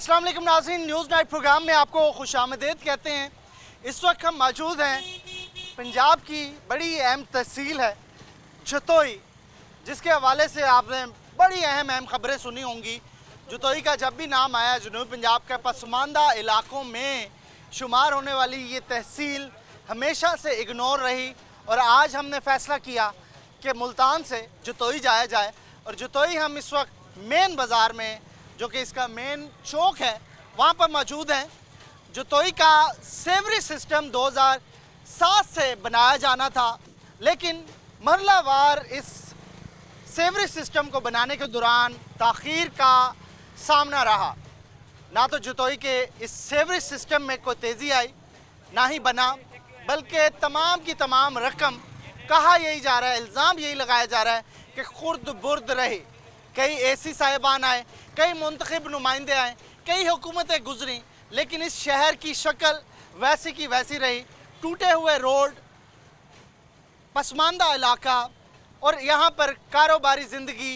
अस्सलाम वालेकुम नाज़रीन, न्यूज़ नाइट प्रोग्राम में आपको खुशामदीद कहते हैं। इस वक्त हम मौजूद हैं पंजाब की बड़ी अहम तहसील है जतोई, जिसके हवाले से आपने बड़ी अहम खबरें सुनी होंगी। जतोई का जब भी नाम आया, जनूबी पंजाब के पसमानदा इलाकों में शुमार होने वाली ये तहसील हमेशा से इग्नोर रही और आज हमने फ़ैसला किया कि मुल्तान से जतोई जाया जाए। और जतोई हम इस वक्त मेन बाज़ार में, जो कि इसका मेन चौक है, वहाँ पर मौजूद हैं। जतोई का सेवरी सिस्टम 2007 से बनाया जाना था, लेकिन मरलावार इस सेवरी सिस्टम को बनाने के दौरान ताख़ीर का सामना रहा। ना तो जतोई के इस सेवरी सिस्टम में कोई तेज़ी आई, ना ही बना, बल्कि तमाम की तमाम रकम, कहा यही जा रहा है, इल्ज़ाम यही लगाया जा रहा है कि खुर्द बुर्द रही। कई एसी साहिबान आए, कई मुंतखब नुमाइंदे आए, कई हुकूमतें गुजरी, लेकिन इस शहर की शक्ल वैसी की वैसी रही। टूटे हुए रोड, पसमानदा इलाका और यहाँ पर कारोबारी ज़िंदगी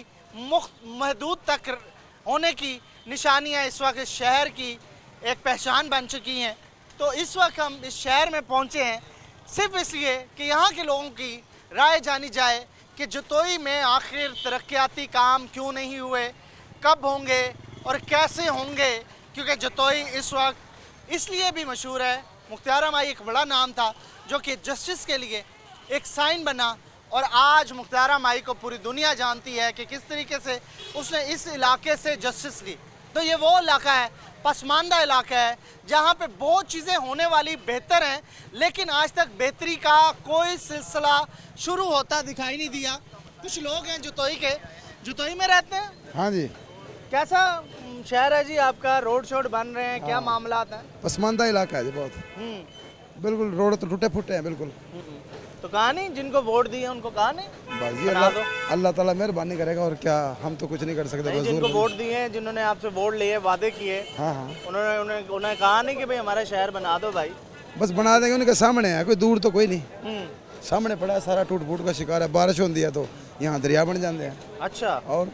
महदूद तक होने की निशानियाँ इस वक्त इस शहर की एक पहचान बन चुकी हैं। तो इस वक्त हम इस शहर में पहुँचे हैं सिर्फ इसलिए कि यहाँ के लोगों की राय जानी जाए कि जतोई में आखिर तरक्याती काम क्यों नहीं हुए, कब होंगे और कैसे होंगे। क्योंकि जतोई इस वक्त इसलिए भी मशहूर है, मुख्तार माई एक बड़ा नाम था जो कि जस्टिस के लिए एक साइन बना, और आज मुख्तार माई को पूरी दुनिया जानती है कि किस तरीके से उसने इस इलाके से जस्टिस ली। तो ये वो इलाका है, पसमानदा इलाका है, जहाँ पे बहुत चीज़ें होने वाली बेहतर हैं, लेकिन आज तक बेहतरी का कोई सिलसिला शुरू होता दिखाई नहीं दिया। कुछ लोग हैं जतोई के, जतोई में रहते हैं। हाँ जी। कैसा शहर है जी आपका? रोड शोड बन रहे हैं, क्या मामला हैं? पसमानदा इलाका है जी बहुत। बिल्कुल रोड तो टूटे फूटे हैं बिल्कुल। तो कहा नहीं, जिनको वोट दिए उनको कहा नहीं? बस जी अल्लाह ताला मेहरबानी करेगा, और क्या, हम तो कुछ नहीं कर सकते। जिनको वोट दिए हैं, जिन्होंने आपसे वोट लिए, वादे किए, हाँ हाँ, उन्होंने कहा नहीं कि भाई हमारा शहर बना दो भाई? बस बना देंगे, उनके सामने है, कोई दूर तो कोई नहीं, सामने पड़ा है, सारा टूट फूट का शिकार है। बारिश होती है तो यहाँ दरिया बन जाते हैं। अच्छा, और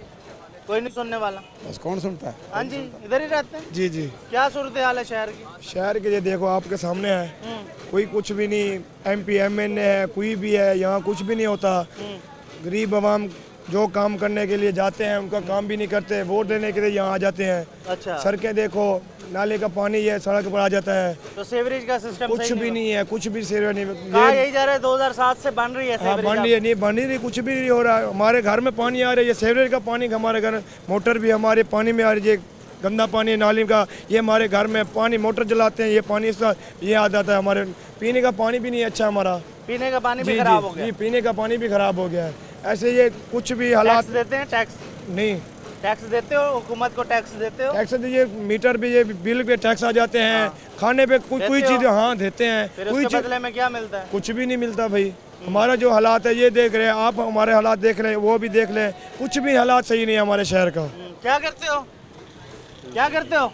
कोई नहीं सुनने वाला? बस कौन सुनता है। हाँ जी, इधर ही रहते हैं। जी जी। क्या सूरत हाल है शहर की? शहर के ये देखो आपके सामने है, कोई कुछ भी नहीं, MP MNA है, कोई भी है, यहाँ कुछ भी नहीं होता। गरीब आवाम जो काम करने के लिए जाते हैं उनका काम भी नहीं करते, वोट देने के लिए यहाँ आ जाते हैं। अच्छा। सड़कें देखो, नाले का पानी ये सड़क पर आ जाता है, तो सेवरेज का सिस्टम कुछ भी नहीं है, कुछ भी सेवरेज नहीं। कहा यही जा रहा है 2007 से बन रही है हाँ, सेवरेज। बन रही है, नहीं बन रही, कुछ भी नहीं हो रहा है। हमारे घर में पानी आ रहा है, ये सेवरेज का पानी हमारे घर, मोटर भी हमारे पानी में आ रही है, गंदा पानी नाली का, ये हमारे घर में पानी, मोटर चलाते हैं, ये पानी ये आ जाता है। हमारे पीने का पानी भी नहीं अच्छा, हमारा पीने का पानी भी खराब हो गया। जी, पीने का पानी भी खराब हो गया है। ऐसे ये कुछ भी हालात देते हैं। टैक्स नहीं, टैक्स देते हो, हुकूमत को टैक्स देते हो? टैक्स ये मीटर पे, ये बिल पे टैक्स आ जाते हैं। खाने पे कोई चीज़, हाँ देते हैं, फिर कोई उसके बदले में क्या मिलता है? कुछ भी नहीं मिलता भाई। हमारा जो हालात है ये देख रहे हैं आप, हमारे हालात देख रहे हैं, वो भी देख लें, कुछ भी हालात सही नहीं है हमारे शहर का। क्या करते हो? क्या करते हो?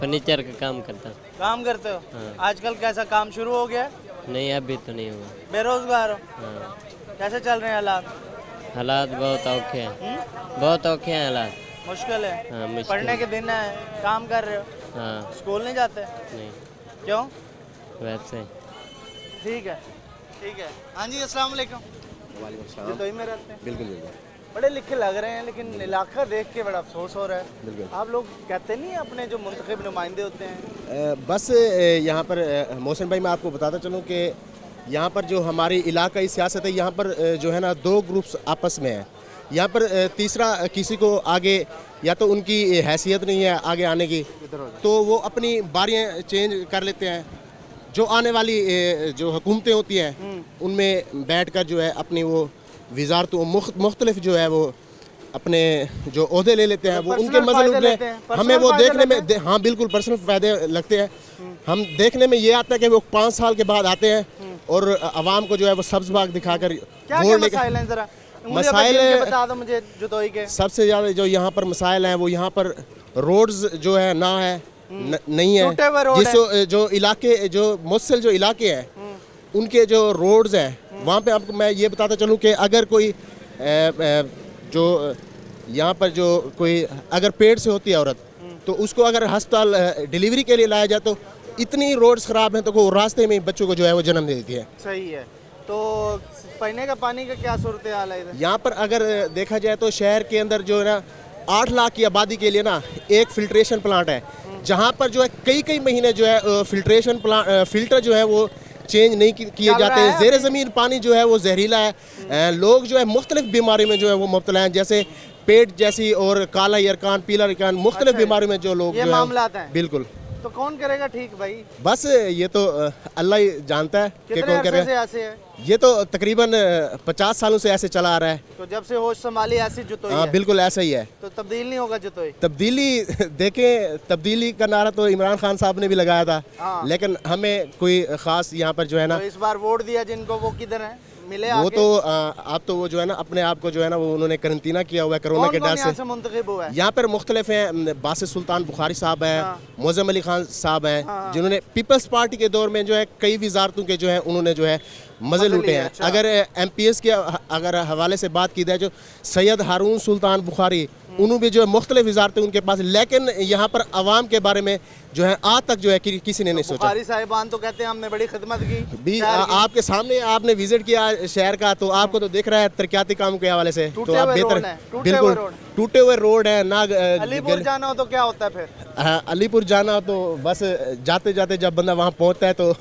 फर्नीचर का काम करता हूँ। काम करते हो? हाँ। आजकल कैसा काम शुरू हो गया है? नहीं, अभी तो नहीं हुआ। बेरोजगार हो? हाँ। कैसे चल रहे हैं हालात? हालात बहुत औखे हैं, बहुत औखे हैं हालात। मुश्किल है? हाँ, मुश्किल। पढ़ने के दिन है, काम कर रहे हो? हाँ। स्कूल नहीं जाते? नहीं, क्यों? वैसे। ठीक है, ठीक है। हाँ जी, अस्सलाम वालेकुम। वालेकुम सलाम। जतोई में रहते हैं? बिल्कुल बिल्कुल बड़े लिखे लग रहे हैं, लेकिन इलाका देख के बड़ा अफसोस हो रहा है। बिल्कुल। आप लोग कहते नहीं अपने जो मुंतखब नुमाइंदे होते हैं? बस यहाँ पर मोहसिन भाई, मैं आपको बताता चलूँ कि यहाँ पर जो हमारी इलाकाई सियासत है, यहाँ पर जो है ना, दो ग्रुप्स आपस में हैं। यहाँ पर तीसरा किसी को आगे, या तो उनकी हैसियत नहीं है आगे आने की, तो वो अपनी बारियाँ चेंज कर लेते हैं। जो आने वाली जो हुकूमतें होती हैं उनमें बैठकर जो है अपनी वो वजारत मुख्तलिफ जो है वो अपने जो ओहदे ले लेते हैं, वो उनके मसले हमें वो देखने में हाँ बिल्कुल पर्सनल फ़ायदे लगते हैं। हम देखने में ये आता है कि वो 5 साल के बाद आते हैं और आवाम को जो है वो सब्ज बाग दिखाकर वोट लेकर। मसाइल बता दो मुझे जतोई के। सबसे ज़्यादा जो यहाँ पर मसाइल हैं वो यहाँ पर रोड्स जो है ना है नहीं है, जिस जो इलाके जो मुस्सिल जो इलाके हैं उनके जो रोड्स हैं वहाँ पे आपको मैं ये बताता चलूँ कि अगर कोई जो यहाँ पर जो कोई अगर पेड़ से होती है औरत तो उसको अगर अस्पताल डिलीवरी के लिए लाया जाए तो इतनी रोड्स ख़राब हैं तो वो रास्ते में बच्चों को जो है वो जन्म दे देती है। सही है। तो पीने का पानी का क्या सूरत हाल है इधर? यहाँ पर अगर देखा जाए तो शहर के अंदर जो है ना 8 लाख की आबादी के लिए ना एक फिल्ट्रेशन प्लांट है, जहाँ पर जो है कई महीने जो है फिल्ट्रेशन प्लांट फिल्टर जो है वो चेंज नहीं किए जाते हैं। ज़ेर ज़मीन पानी जो है वो जहरीला है। लोग जो है मुख्तलिफ बीमारी में जो है वो मुब्तला हैं, जैसे पेट जैसी और काला यरकान, पीला यरकान, मुख्तलिफ बीमारी में जो लोग ये जो है मामलात हैं। बिल्कुल। तो कौन करेगा ठीक भाई? बस ये तो अल्लाह ही जानता है कि कितने कौन अरसे करेगा। से ऐसे है? ये तो तकरीबन 50 सालों से ऐसे चला आ रहा है। तो जब से होश संभाली ऐसी जुतोई हाँ है, बिल्कुल ऐसा ही है। तो तब्दील नहीं होगा जुतोई? तब्दीली देखें, तब्दीली का नारा तो इमरान खान साहब ने भी लगाया था, हाँ। लेकिन हमें कोई ख़ास यहाँ पर जो है ना तो इस बार वोट दिया जिनको, वो किधर है? मिले वो आके? तो आप तो वो जो है ना अपने आप को जो है ना वो उन्होंने करंतना किया हुआ है कोरोना के कौन डर कौन यहाँ से। से मुंतखब हुआ है? यहाँ पर मुख्तलिफ हैं, बासित सुल्तान बुखारी साहब हैं, हाँ। मोज़म अली खान साहब हैं, हाँ। जिन्होंने पीपल्स पार्टी के दौर में जो है कई वजारतों के जो है उन्होंने जो है मज़े लूटे लिए, हैं। अच्छा। अगर MPS के अगर हवाले से बात की जाए, जो सैयद हारून सुल्तान बुखारी, उन्होंने भी जो है मुख्तलिफ वजारतें उनके पास, लेकिन यहाँ पर आवाम के बारे में जो है आज तक जो है किसी ने नहीं सोचा। बुखारी साहिबान तो कहते हैं हमने बड़ी खिदमत की भी शहर की। आपके सामने आपने विजिट किया शहर का, तो आपको तो दिख रहा है तरक्याती काम के हवाले से, टूटे तो आप हुए रोड बेहतर हैं, टूटे बिल्कुल हुए रोड। टूटे हुए रोड है ना। अलीपुर जाना हो तो क्या होता है फिर? अलीपुर जाना तो बस जाते जाते जब बंदा वहाँ पहुँचता है तो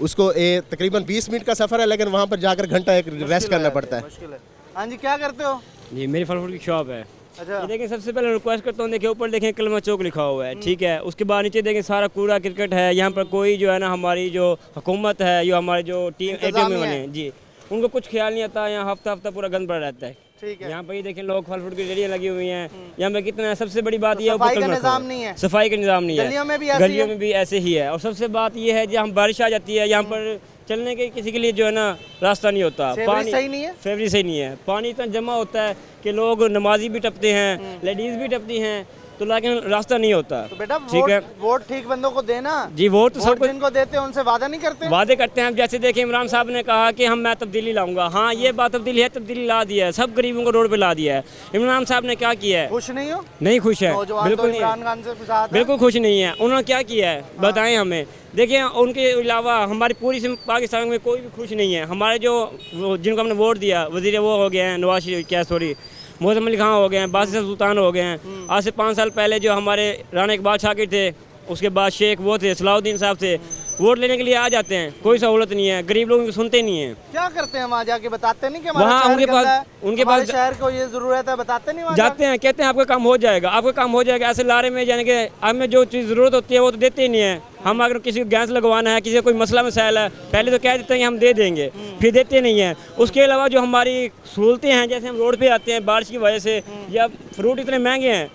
उसको तकरीबन 20 मिनट का सफ़र है, लेकिन वहाँ पर जाकर घंटा एक रेस्ट करना पड़ता है। मुश्किल है। हाँ जी, क्या करते हो? जी मेरी फल फ्रूट की शॉप है। अच्छा, ये देखें, सबसे पहले रिक्वेस्ट करता हूँ, देखिए ऊपर देखें कलमा चौक लिखा हुआ है, ठीक है। उसके बाद नीचे देखें सारा कूड़ा क्रिकेट है। यहाँ पर कोई जो है ना हमारी जो हुकूमत है, जो हमारी जो टीम इंतज़ामिया बने जी, उनको कुछ ख्याल नहीं आता। यहाँ हफ्ता पूरा गंद पड़ा रहता है। ठीक है। यहाँ पर ये देखें लोग फल फ्रूट की रेडियाँ लगी हुई हैं। यहाँ पे कितना है, सबसे बड़ी बात ये है सफाई ऊपर का कलमा निज़ाम रखा नहीं है। सफाई का निज़ाम नहीं है। गलियों में भी ऐसे ही गलियों है? में भी ऐसे ही है। और सबसे बात ये है जब हम बारिश आ जाती है, यहाँ पर चलने के किसी के लिए जो है ना रास्ता नहीं होता। सेवरेज सही नहीं है? फेवरेज सही नहीं है। पानी इतना जमा होता है कि लोग नमाजी भी टपते हैं, लेडीज़ भी टपती हैं, तो लेकिन रास्ता नहीं होता। तो बेटा ठीक है वोट ठीक बंदों को देना। जी, वोट तो वोट सब कुछ जिनको देते हैं उनसे वादा नहीं करते? वादे करते हैं। जैसे देखें इमरान साहब ने कहा कि मैं तब्दीली लाऊंगा। हाँ, ये बात तब्दीली है, तब्दीली ला दिया है, सब गरीबों को रोड पे ला दिया है। इमरान साहब ने क्या किया है? खुश नहीं हो? नहीं खुश है, नौजवान तो बिल्कुल नहीं इमरान है, खान से साथ हैं। बिल्कुल खुश नहीं है। उन्होंने क्या किया है बताएं हमें। देखिए उनके अलावा हमारी पूरी पाकिस्तान में कोई भी खुश नहीं है। हमारे जो जिनको हमने वोट दिया, वजीर वो हो गए हैं नवाज शरीफ, क्या सॉरी मोज़म अली खान हो गए हैं, बासित सुल्तान हो गए हैं। आज से 5 साल पहले जो हमारे राना इकबाल शाकिर थे, उसके बाद शेख वो थे, सलाउद्दीन साहब थे, वोट लेने के लिए आ जाते हैं, कोई सहूलत नहीं है, गरीब लोगों की सुनते नहीं हैं। क्या करते हैं वहाँ जाके? बताते नहीं कि हमारा वहाँ शहर उनके गंदा पास- है, उनके हमारे पास- शहर को ये जरूरत है, बताते नहीं वहाँ जाते हैं, कहते हैं आपका काम हो जाएगा, आपका काम हो जाएगा। ऐसे लारे में यानी कि हमें जो चीज़ ज़रूरत होती है वो तो देते ही नहीं है। हम अगर किसी को गैस लगवाना है, किसी को कोई मसला मसाइल है, पहले तो कह देते हैं कि हम दे देंगे, फिर देते नहीं हैं। उसके अलावा जो हमारी सहूलतें हैं, जैसे हम रोड पे आते हैं बारिश की वजह से, या फ्रूट इतने महंगे हैं,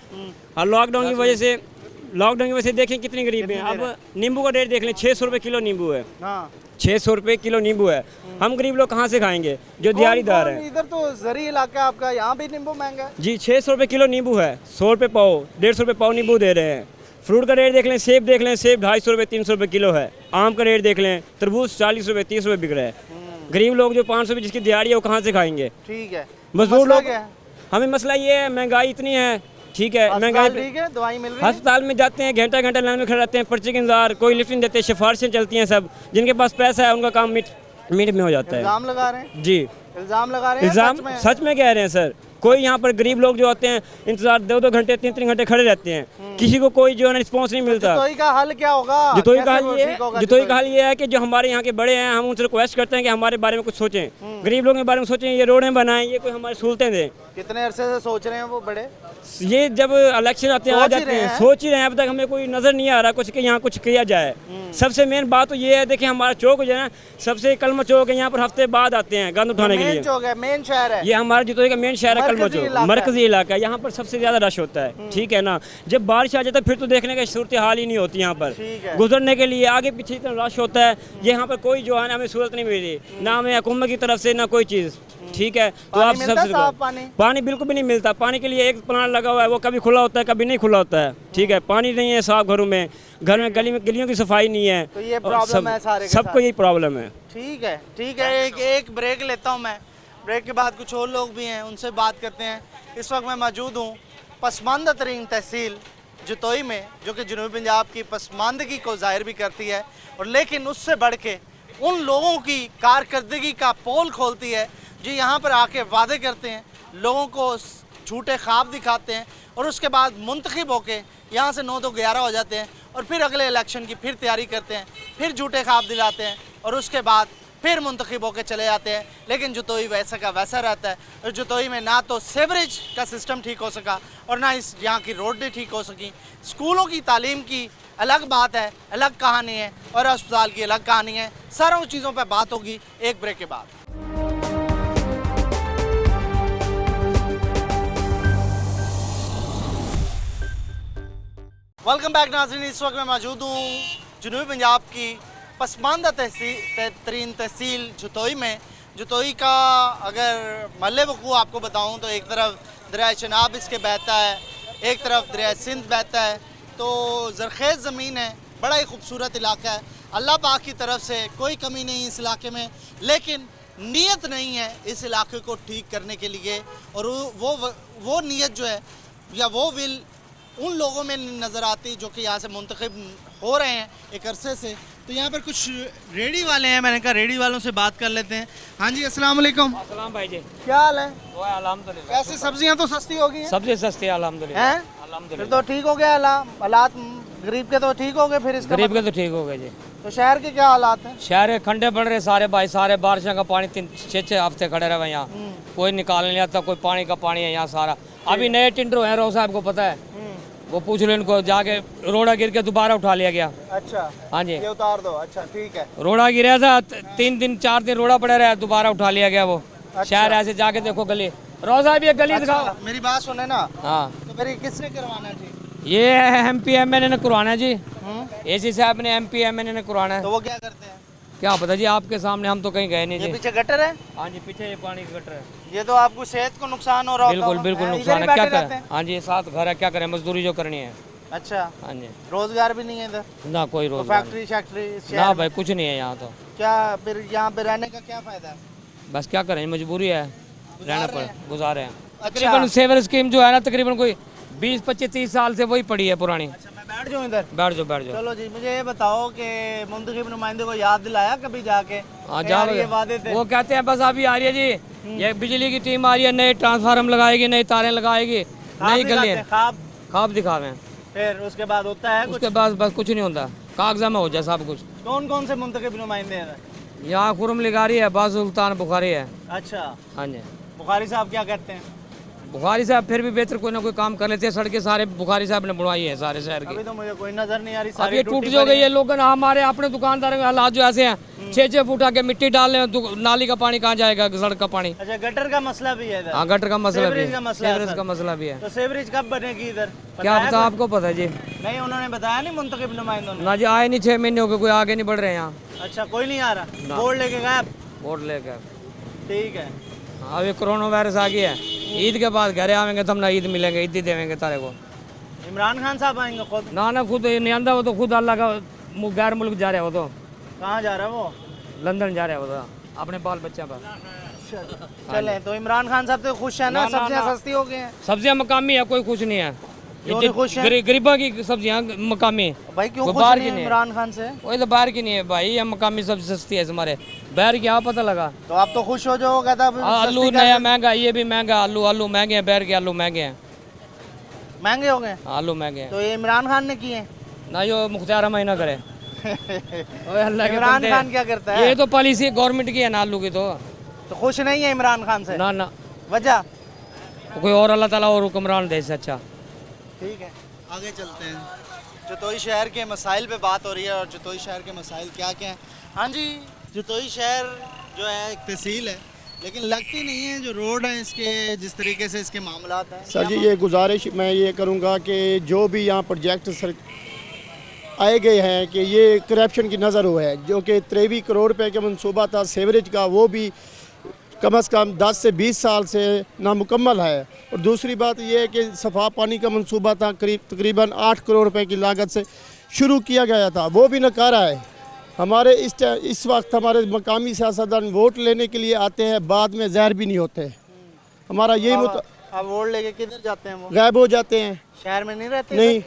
और लॉकडाउन की वजह से देखें कितनी गरीबी हैं। अब नींबू का रेट देख लें, 600 रुपये किलो नींबू है, हाँ। 600 रुपये किलो नींबू है। हम गरीब लोग कहाँ से खाएंगे जो दिहाड़ीदार कौन- हैं? इधर तो जरी इलाका है आपका, यहाँ भी नींबू महंगा है। जी 600 रुपये किलो नींबू है, 100 रुपये पाव, 150 रुपये पाव नींबू दे रहे हैं। फ्रूट का रेट देख लें, सेब देख लें, सेब 250 रुपये 300 रुपये किलो है। आम का रेट देख लें, तरबूज 40 रुपये 30 रुपये बिक रहा है। गरीब लोग जो 500 रुपये जिसकी दिहाड़ी है वो कहाँ से खाएंगे? ठीक है। मजदूर मसला लोग, क्या है? हमें मसला ये है महंगाई इतनी है, ठीक है महंगाई अस्पताल ठीक है, दवाई मिल रही है? अस्पताल में जाते हैं, घंटा घंटा लाइन में खड़े रहते हैं, पर्चे के इंतजार, कोई लिफ्ट नहीं देते, सिफारिशें चलती हैं। सब जिनके पास पैसा है उनका काम मिनट में हो जाता है। इल्जाम लगा रहे हैं? जी इल्जाम लगा रहे हैं? इल्ज़ाम सच में? सच में कह रहे हैं सर। कोई यहाँ पर गरीब लोग जो आते हैं इंतजार 2-2 घंटे 3-3 घंटे खड़े रहते हैं, किसी को कोई जो है ना रिस्पॉन्स नहीं मिलता। जुतोई का हल क्या होगा? जुतोई कैसे का हल वो ये ठीक होगा है, जुतोई जुतोई? का हल ये है कि जो हमारे यहाँ के बड़े हैं, हम उनसे रिक्वेस्ट करते हैं कि हमारे बारे में कुछ सोचें, गरीब लोगों के बारे में सोचें, ये रोडें बनाएं, ये कोई हमारी सहूलतें दें। कितने अरसे से सोच रहे हैं वो बड़े? ये जब इलेक्शन आते हैं आ सोच ही जाते रहे हैं, हैं। सोच ही रहे हैं, अब तक हमें कोई नज़र नहीं आ रहा कुछ कि यहाँ कुछ किया जाए। सबसे मेन बात तो ये है, देखिए हमारा चौक जो है ना, सबसे कलमा चौक है, यहाँ पर हफ्ते बाद आते हैं गंद उठाने के मेन लिए। चौक है, मेन शहर है। ये हमारा जितोई का मेन शहर है कलमा मरकजी चौक, इलाका है। मरकजी इलाका है। यहाँ पर सबसे ज़्यादा रश होता है, ठीक है ना। जब बारिश आ जाता है फिर तो देखने का सूरत हाल ही नहीं होती यहाँ पर। ठीक है। गुजरने के लिए आगे पीछे इतना रश होता है, यहाँ पर कोई जो है ना हमें सूरत नहीं मिल रही, ना हमें हुकूमत की तरफ से ना कोई चीज़, ठीक है। तो पानी आप मिलता है, सबसे साफ पानी? पानी बिल्कुल भी नहीं मिलता। पानी के लिए एक प्लांट लगा हुआ है, वो कभी खुला होता है कभी नहीं खुला होता है, ठीक है। पानी नहीं है साफ घरों में, घर में गलियों की सफाई नहीं है। तो ये और प्रॉब्लम है सारे के सबको साथ। यही प्रॉब्लम है। ठीक है, ठीक है। एक ब्रेक लेता हूँ मैं। ब्रेक के बाद कुछ और लोग भी हैं, उनसे बात करते हैं। इस वक्त मैं मौजूद हूँ पसमानदा तरीन तहसील जतोई में, जो कि जनूबी पंजाब की पसमानदगी को जाहिर भी करती है, और लेकिन उससे बढ़ के उन लोगों की कारकर्दगी का पोल खोलती है जो यहाँ पर आके वादे करते हैं, लोगों को झूठे ख्वाब दिखाते हैं और उसके बाद मुंतखब होके यहाँ से 9 तो 11 हो जाते हैं और फिर अगले इलेक्शन की फिर तैयारी करते हैं, फिर झूठे ख्वाब दिलाते हैं और उसके बाद फिर मुंतखब होकर चले जाते हैं। लेकिन जतोई वैसा का वैसा रहता है और जतोई में ना तो सीवरेज का सिस्टम ठीक हो सका और ना इस यहाँ की रोडें ठीक हो सकी। स्कूलों की तालीम की अलग बात है, अलग कहानी है, और अस्पताल की अलग कहानी है। सारों चीज़ों पर बात होगी एक ब्रेक के बाद। वेलकम बैक नाज़रीन, इस वक्त मैं मौजूद हूँ जनूबी पंजाब की पसमानदा तरीन तहसील जतोई में। जतोई का अगर महल वकूअ आपको बताऊँ तो एक तरफ दरिया चनाब इसके बहता है, एक तरफ दरिया सिंध बहता है, तो ज़रख़ेज़ ज़मीन है, बड़ा ही खूबसूरत इलाका है। अल्लाह पाक की तरफ से कोई कमी नहीं इस इलाके में, लेकिन नीयत नहीं है इस इलाके को ठीक करने के लिए, और वो नीयत जो है या वो विल उन लोगों में नज़र आती जो कि यहाँ से मुंतखब हो रहे हैं एक अरसे से। तो यहाँ पर कुछ रेडी वाले हैं, मैंने कहा रेडी वालों से बात कर लेते हैं। हाँ जी, अस्सलाम वालेकुम। अस्सलाम भाई जी, क्या हाल है? अल्हम्दुलिल्लाह। कैसे सब्जियाँ तो सस्ती हो गई हैं? सब्जी सस्ती है अल्हम्दुलिल्लाह। हैं? फिर तो ठीक हो गया हालात, गरीब के तो ठीक हो गए, फिर इसका गरीब के तो ठीक हो गए जी। तो शहर के क्या हालात हैं? शहर खंडे पड़ रहे सारे भाई, सारे बारिशों का पानी 6-6 हफ्ते खड़े रहे यहाँ, कोई निकाल नहीं आता, कोई पानी का पानी है यहाँ सारा। अभी नए टेंडर हैं, रोज साहब को पता है, वो पूछ लो इनको जाके। रोड़ा गिर के दोबारा उठा लिया गया। अच्छा, हाँ जी, ये उतार दो। अच्छा ठीक है। रोड़ा गिरा था 3 दिन 4 दिन रोड़ा पड़ा रहा, दोबारा उठा लिया गया वो। शहर ऐसे जाके देखो गली, रोज साहब ये गली दिखाओ। मेरी बात सुने ना, हाँ, तो फिर ये किसने करवाना है जी? ये MP MNA ने करवाना है जी, AC साहब ने MP MNA ने करवाना है। तो वो क्या करते हैं? क्या पता जी, आपके सामने, हम तो कहीं गए नहीं ये जी। पीछे गटर है, हाँ जी, पीछे ये पानी का गटर है। ये तो आपको सेहत को नुकसान हो रहा होगा। बिल्कुल बिल्कुल हैं? नुकसान है, इधर ही क्या बैठे रहते करें। हैं? हाँ जी, साथ घर है, क्या करें, मजदूरी जो करनी है। अच्छा, हाँ जी, रोजगार भी नहीं है इधर? ना कोई तो रोजगार फैक्ट्री शैक्ट्री ना शहर भाई, कुछ नहीं है यहाँ तो। क्या फिर यहाँ पे रहने का क्या फायदा है? बस क्या करें, मजबूरी है, रहना रहे पड़े, गुजारे हैं। अच्छा। तकरीबन सेवर स्कीम जो है ना, तकरीबन कोई 20-25-30 साल से वही पड़ी है पुरानी। अच्छा, मैं बैठ जाऊँ इधर? बैठ जाओ बैठ जाओ। चलो जी, मुझे ये बताओ कि मुंतखब नुमाइंदे को याद दिलाया कभी जाके? हाँ कि यार जाओ, ये वादे थे। वो कहते हैं बस अभी आ रही है जी, ये बिजली की टीम आ रही है, नए ट्रांसफार्मर लगाएगी, नई तारें लगाएगी, नई गली, ख्वाब, ख्वाब दिखावे। फिर उसके बाद होता है कुछ? उसके बाद बस कुछ नहीं होता, कागजा में हो जाए सब कुछ। कौन कौन से मुंतखब नुमाइंदे हैं? यहाँ खुरम लिगारी है, बाज सुल्तान बुखारी है। अच्छा, हाँ जी, बुखारी साहब क्या करते हैं? बुखारी साहब फिर भी बेहतर कोई ना कोई काम कर लेते हैं। सड़कें सारे बुखारी साहब ने बनवाई है सारे शहर की। अभी तो मुझे कोई नजर नहीं आ रही, अब सारी ये टूट टूटी जो पड़ी गई है, लोगों ने हमारे अपने दुकानदारों के हालात जो ऐसे हैं, 6-6 फुट आके मिट्टी डाल रहे हैं, नाली का पानी कहाँ जाएगा, सड़क का पानी। अच्छा, गटर का मसला भी है इधर? हाँ, गटर का मसला भी सीवरेज है, का मसला है सीवरेज सर। का मसला भी है। तो सीवरेज कब बनेगी इधर? क्या है पता, कुछ? आपको पता है जी? नहीं, उन्होंने बताया नहीं मुंतखब नुमाइंदों ने? ना जी, आए नहीं, 6 महीने हो गए, कोई आगे नहीं बढ़ रहे हैं यहाँ। अच्छा, कोई नहीं आ रहा, बोर्ड लेके गायब? वोट लेकर। ठीक है। अभी कोरोना वायरस आ गया है, ईद के बाद घर आवेंगे तो हम ना ईद मिलेंगे, ईद ही देवेंगे तारे को। इमरान खान साहब आएंगे खुद? ना खुद नहीं आंदा, वो तो खुद अल्लाह का गैर मुल्क जा रहा है, वो तो कहाँ जा रहा है वो? लंदन जा रहा है वो तो, अपने बाल बच्चे पर। चले, तो इमरान खान साहब तो खुश है ना, सब्जियां सस्ती हो गई हैं? सब्जियां मकामी है, कोई खुश नहीं है। क्यों नहीं खुश है? गरीबों की सब्जियां मकामी है। भाई क्यों वो खुश बाहर नहीं की है नहीं है। इमरान खान से? वही तो बाहर की नहीं है भाई, ये मकामी सब्जी सस्ती है हमारे। बाहर की आप पता लगा, तो आप तो खुश हो जो कहता आलू नया महंगा, ये भी महंगा, आलू महंगे हैं, बाहर के आलू महंगे हैं, महंगे हो गए? आलू महंगे हैं। तो ये इमरान खान ने किए? ना यो मुख्तार महीना करे। ओए अल्लाह के इमरान बंदे। खान क्या करता है? ये तो पॉलिसी गवर्नमेंट की है ना आलू की, तो खुश नहीं है इमरान खान से? ना वजह? कोई और अल्लाह ताला और हुक्मरान दे से अच्छा। ठीक है, आगे चलते हैं। जतोई शहर के मसाइल पे बात हो रही है, और जतोई शहर के मसाइल क्या क्या हैं? हाँ जी, जतोई शहर जो है एक तहसील है, लेकिन लगती नहीं है जो रोड है इसके, जिस तरीके से इसके मामलात हैं। सर जी, ये गुजारिश मैं ये करूँगा कि जो भी यहाँ प्रोजेक्ट सर आए गए हैं कि ये करप्शन की नज़र हुआ है, जो कि 23 करोड़ रुपए का मंसूबा था सीवरेज का, वो भी कम से कम 10 से 20 साल से नामुकम्मल है। और दूसरी बात ये है कि सफा पानी का मंसूबा था, तकरीबन 8 करोड़ रुपए की लागत से शुरू किया गया था, वो भी नकारा है। हमारे इस वक्त हमारे मकामी सियासतदान वोट लेने के लिए आते हैं, बाद में ज़ाहिर भी नहीं होते। हमारा यही अब वोट लेके किधर जाते हैं वो? गायब हो जाते हैं। शहर में नहीं रहते? नहीं,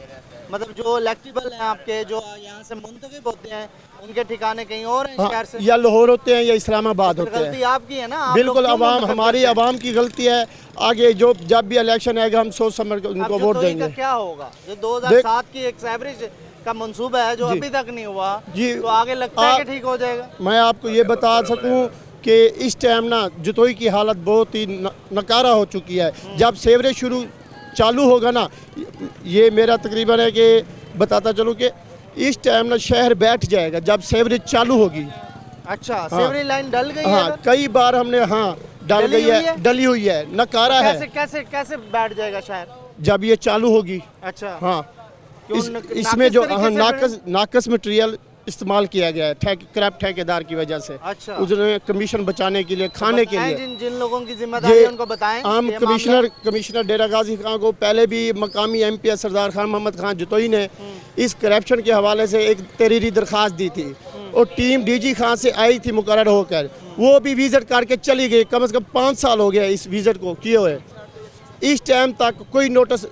मतलब जो इलेक्टेबल हैं आपके, जो यहाँ से मुंतखब होते हैं, उनके ठिकाने कहीं और हैं हाँ, शहर से? या लाहौर होते हैं या इस्लामाबाद होते गलती हैं। आपकी है ना, आप बिल्कुल, लोग क्यों अवाम मुंतखब हमारी करते हैं? अवाम की गलती है। आगे जो जब भी इलेक्शन आएगा हम सोच समझ कर अब उनको जो वोट तो देंगे। इनका क्या होगा? जो 2007 की एक एवरेज का मंसूबा है जो जी। अभी तक नहीं हुआ, जी। तो आगे लगता है कि ठीक हो जाएगा? मैं आपको ये बता सकूं कि इस टाइम ना जतोई की हालत बहुत ही नकारा हो चुकी है। जब सेवरेज शुरू चालू होगा ना, ये मेरा तकरीबन है कि बताता चलूं कि इस टाइम ना शहर बैठ जाएगा जब सेवरेज चालू होगी। अच्छा, सेवरेज लाइन डल गई है हाँ, इधर? कई बार हमने डल डली गई हुई है, है? डली हुई है, नकारा कैसे है कैसे कैसे बैठ जाएगा शहर? जब ये चालू होगी। अच्छा, हाँ, क्यों इसमें जो तरीके हाँ से नाकस मटेरियल इस्तेमाल किया गया है क्रैप ठेकेदार की वजह से। अच्छा। उसने कमीशन बचाने के लिए, खाने के बताएं, लिए। जिन जिन लोगों की जिम्मेदारी है उनको बताएं। आम ये कमिश्नर डेरा गाजी खान को पहले भी मकामी MP सरदार खान मोहम्मद खान जतोई ने इस करप्शन के हवाले से एक तहरीरी दरख्वास्त दी थी और टीम DG खान से आई थी मुकर्रर होकर, वो भी विजिट करके चली गई। कम से कम 5 साल हो गया इस विजिट को किए हुए। इस टाइम तक कोई नोटिस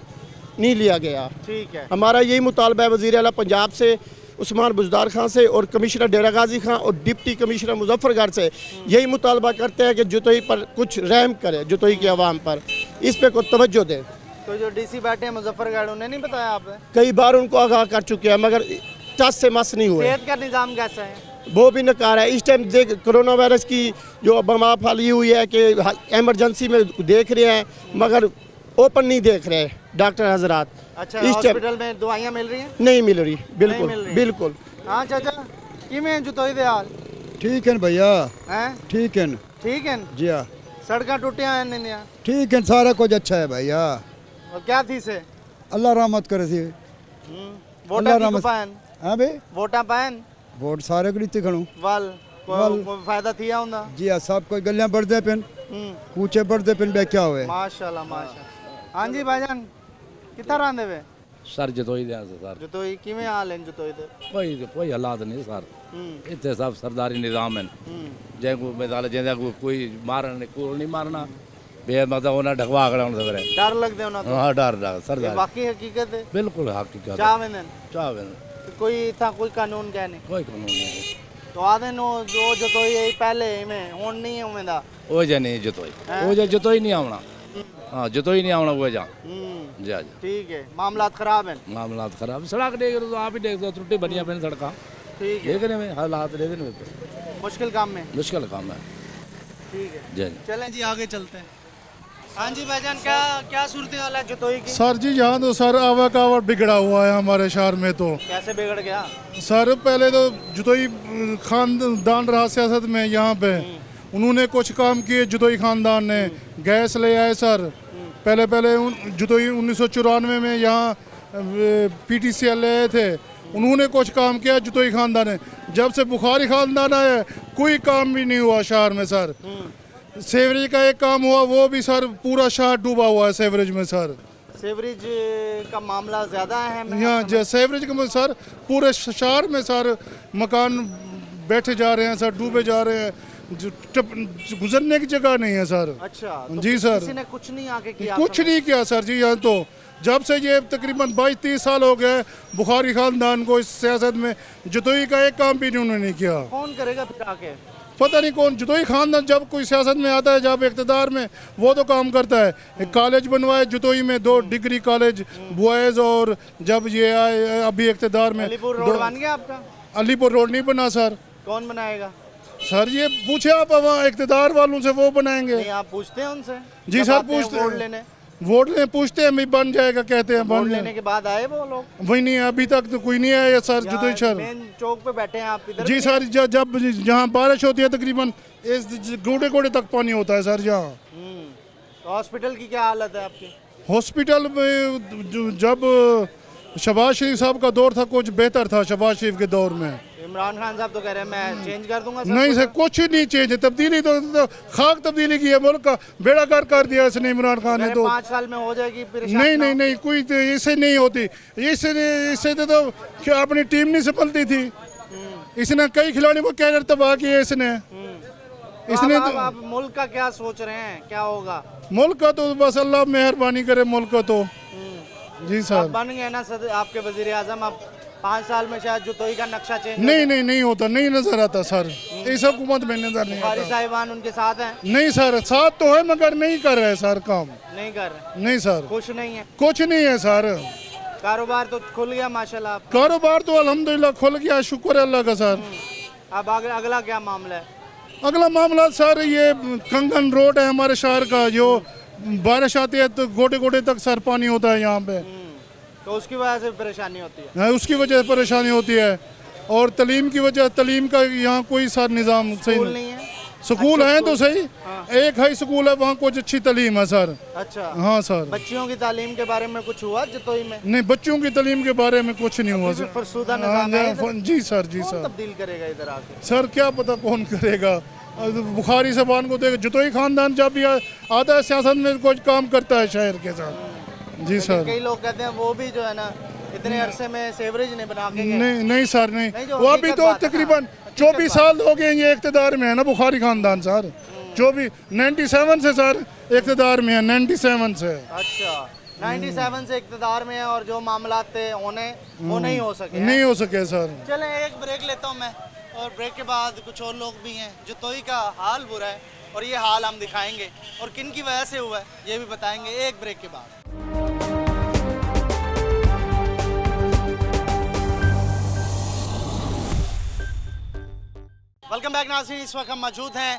नहीं लिया गया। ठीक है, हमारा यही मुतालबा है वज़ीर आला पंजाब से, उस्मान बुज़दार खान से और कमिश्नर डेरा गाजी खान और डिप्टी कमिश्नर मुजफ्फरगढ़ से यही मुतालबा करते हैं कि जतोई पर कुछ रहम करे, जतोई की आवाम पर इस पे कोई तवज्जो दे। तो जो DC बैठे हैं मुजफ्फरगढ़, उन्हें नहीं बताया आपने? कई बार उनको आगाह कर चुके हैं मगर टस से मस नहीं हुए। सेहत का निज़ाम कैसा है? वो भी नकार है। इस टाइम देख कोरोना वायरस की जो बमा फैली हुई है कि एमरजेंसी में देख रहे हैं मगर ओपन नहीं देख रहे डॉक्टर हजरात। अच्छा, इस टाइम हॉस्पिटल में दवाइयाँ मिल रही हैं? नहीं मिल रही, बिल्कुल मिल रही। बिल्कुल। हाँ चाचा, किमें जुतोई दे हाल ठीक है भैया, हैं? ठीक है ठीक है, जी हाँ, सड़कें टूटियां हैं नहीं? ठीक है, सारा कुछ अच्छा है भैया, और क्या थी से? अल्लाह रहमत करे सी। वोटा अल्लाह की रहमत। पायन हाँ भाई, वोटा पायन वोट सारे को रीति खड़ू वाल कोई फायदा थिया हुंदा? जी हाँ, सब कोई गलियां बढ़ते पिन, कूचे बढ़ते पिन बे क्या हुए। माशाल्लाह माशाल्लाह। हाँ जी भाईजान, कितना रांदे वे सर जतोई दे सर जुतोई किमें हाल है जुतोई दे? कोई हालात नहीं सर इतने सब सरदारी निजाम है जै को मिसाल जैसे कोई मारन कोल नहीं मारना बे मतलब उन्हें ढकवा खड़ा होना सवेरे डर लगदे होना तो? हाँ डर ये सरदार बाकी हकीकत है? बिल्कुल हकीकत चावेंदन चाहे कोई था कोई कानून कहने कोई कानून नहीं तो आदे नो जो जुतोई है पहले में होन नहीं है उमेदा? वो जा नहीं जतोई वो जा जतोई नहीं आना हाँ जतोई नहीं आना वो जा जा ठीक है, मामलात खराब हैं? मामला खराब सड़क देख रहे हो तो आप ही देख दो त्रुटि बनिया बनी सड़क ठीक है, देखने में हालात देखने में मुश्किल काम में। मुश्किल काम है ठीक है, जय चलें जी आगे चलते हैं। हाँ जी भाईजान, क्या क्या सूरत हाल है जुतोई की? सर जी यहाँ तो सर आवाकावा बिगड़ा हुआ है हमारे शहर में। तो कैसे बिगड़ गया? सर पहले तो जुतोई खानदान रहा सियासत में यहाँ पे, उन्होंने कुछ काम किए जुतोई खानदान ने, गैस ले आए सर। पहले जुतोई 1994 में यहाँ PTCL ले आए थे, उन्होंने कुछ काम किया जुतोई खानदान ने। जब से बुखारी खानदान आया कोई काम भी नहीं हुआ शहर में सर। सेवरेज का एक काम हुआ वो भी सर पूरा शहर डूबा हुआ है सेवरेज में सर। सेवरेज का मामला ज़्यादा है यहाँ सेवरेज का सर पूरे शहर में सर मकान बैठे जा रहे हैं सर, डूबे जा रहे हैं, गुजरने की जगह नहीं है सर। अच्छा तो जी सर, किसी ने कुछ नहीं आके किया? कुछ नहीं किया सर जी। यहाँ तो जब से ये तकरीबन 22-23 साल हो गए बुखारी खानदान को इस सियासत में, जतोई का एक काम भी उन्होंने नहीं किया। कौन करेगा फिर आके? पता नहीं कौन। जतोई खानदान जब कोई सियासत में आता है, जब इक़्तिदार में, वो तो काम करता है। एक कॉलेज बनवाए जतोई में, 2 डिग्री कॉलेज बॉयज़, और जब ये आए अभी इक़्तिदार में अलीपुर रोड बन गया आपका? अलीपुर रोड नहीं बना सर। कौन बनाएगा? सर ये पूछे आप वहाँ इक़्तिदार वालों से, वो बनाएंगे। नहीं, आप पूछते हैं उनसे? जी जब सर आते हैं पूछते वोट हैं, लेने? वोट लेने पूछते हैं, मैं बन जाएगा कहते हैं, वोट बन लेने के बाद आए वो लोग? वही नहीं है, अभी तक तो कोई नहीं आया सर जतोई शहर। मेन चौक पे बैठे हैं आप इधर? जी सर, जब जहाँ बारिश होती है तकरीबन इस गोडे गोडे तक पानी होता है सर यहाँ। तो हॉस्पिटल की क्या हालत है आपकी? हॉस्पिटल में जब शहबाज शरीफ साहब का दौर था कुछ बेहतर था। शहबाज शरीफ के दौर में इमरान खान साहब तो कह रहे हैं मैं चेंज कर दूंगा। नहीं सर, कुछ नहीं चेंज है। तब्दीली तो खाक तब्दीली की है, मुल्क का बेड़ा गर्क कर दिया इसने इमरान खान ने। तो 5 साल में हो जाएगी? नहीं कोई तो इससे नहीं होती। इससे तो क्या अपनी टीम नहीं संभलती थी। इसने कई खिलाड़ियों को कैरियर तबाह किए इसने। इसने तो आप मुल्क का क्या सोच रहे हैं, क्या होगा? मुल्क का तो बस अल्लाह मेहरबानी करे। मुल्क का तो जी अब सर। बन गए ना सर आपके वजीर आजम, अब 5 साल में शायद जुतोई का नक्शा चेंज नहीं होता, नहीं नजर आता सर, इस हुकूमत में नजर नहीं बुखारी आता। साहिबान उनके साथ हैं, नहीं सर, साथ तो है मगर नहीं कर रहे सर काम। नहीं कर रहे, नहीं सर, खुश नहीं है। कुछ नहीं है सर। कारोबार तो खुल गया माशाल्लाह आपका। कारोबार तो अल्हम्दुलिल्लाह खुल गया, शुक्र है अल्लाह का सर। अब अगला क्या मामला है? अगला मामला सर ये कंगन रोड है हमारे शहर का, जो बारिश आती है तो गोटे गोटे तक सर पानी होता है यहाँ पे, तो उसकी वजह से परेशानी होती है। है, उसकी वजह से परेशानी होती है। और तलीम की वजह, तलीम का यहाँ कोई सर निज़ाम सही स्कूल नहीं। नहीं है। स्कूल अच्छा, हैं तो स्कूल। सही, एक हाई स्कूल है, वहाँ कुछ अच्छी तलीम है सर। अच्छा, हाँ सर। बच्चियों की तालीम के बारे में कुछ हुआ जतोई में? नहीं, बच्चों की तलीम के बारे में कुछ नहीं हुआ सर। फरसूदा हाँ, निज़ाम है इधर? जी सर, जी कौन सर। तब्दील करेगा इधर आके? सर क्या पता कौन करेगा। बुखारी साहबान को देख, जतोई खानदान जब भी आता है सियासत में कुछ काम करता है शहर के साथ। जी सर। कई लोग कहते हैं वो भी जो है ना इतने अरसे में सेवरेज नहीं बना के गए। नहीं सर, नहीं, नहीं, जो वो अभी हकीकत तो बात है ना, तकरीबन हकीकत 24 बात। साल हो गए ये इक़्तिदार में है ना बुखारी खानदान सर। जो भी 97 से सर इक़्तिदार में है, 97 से। अच्छा, 97 से इक़्तिदार में है और जो मामला थे होने वो नहीं हो सके। नहीं हो सके सर। चलें एक ब्रेक लेता हूँ मैं, और ब्रेक के बाद कुछ और लोग भी हैं। जतोई का हाल बुरा है और ये हाल हम दिखाएंगे, और किन की वजह से हुआ है ये भी बताएंगे एक ब्रेक के बाद। वेलकम बैक नाज़रीन, इस वक्त हम मौजूद हैं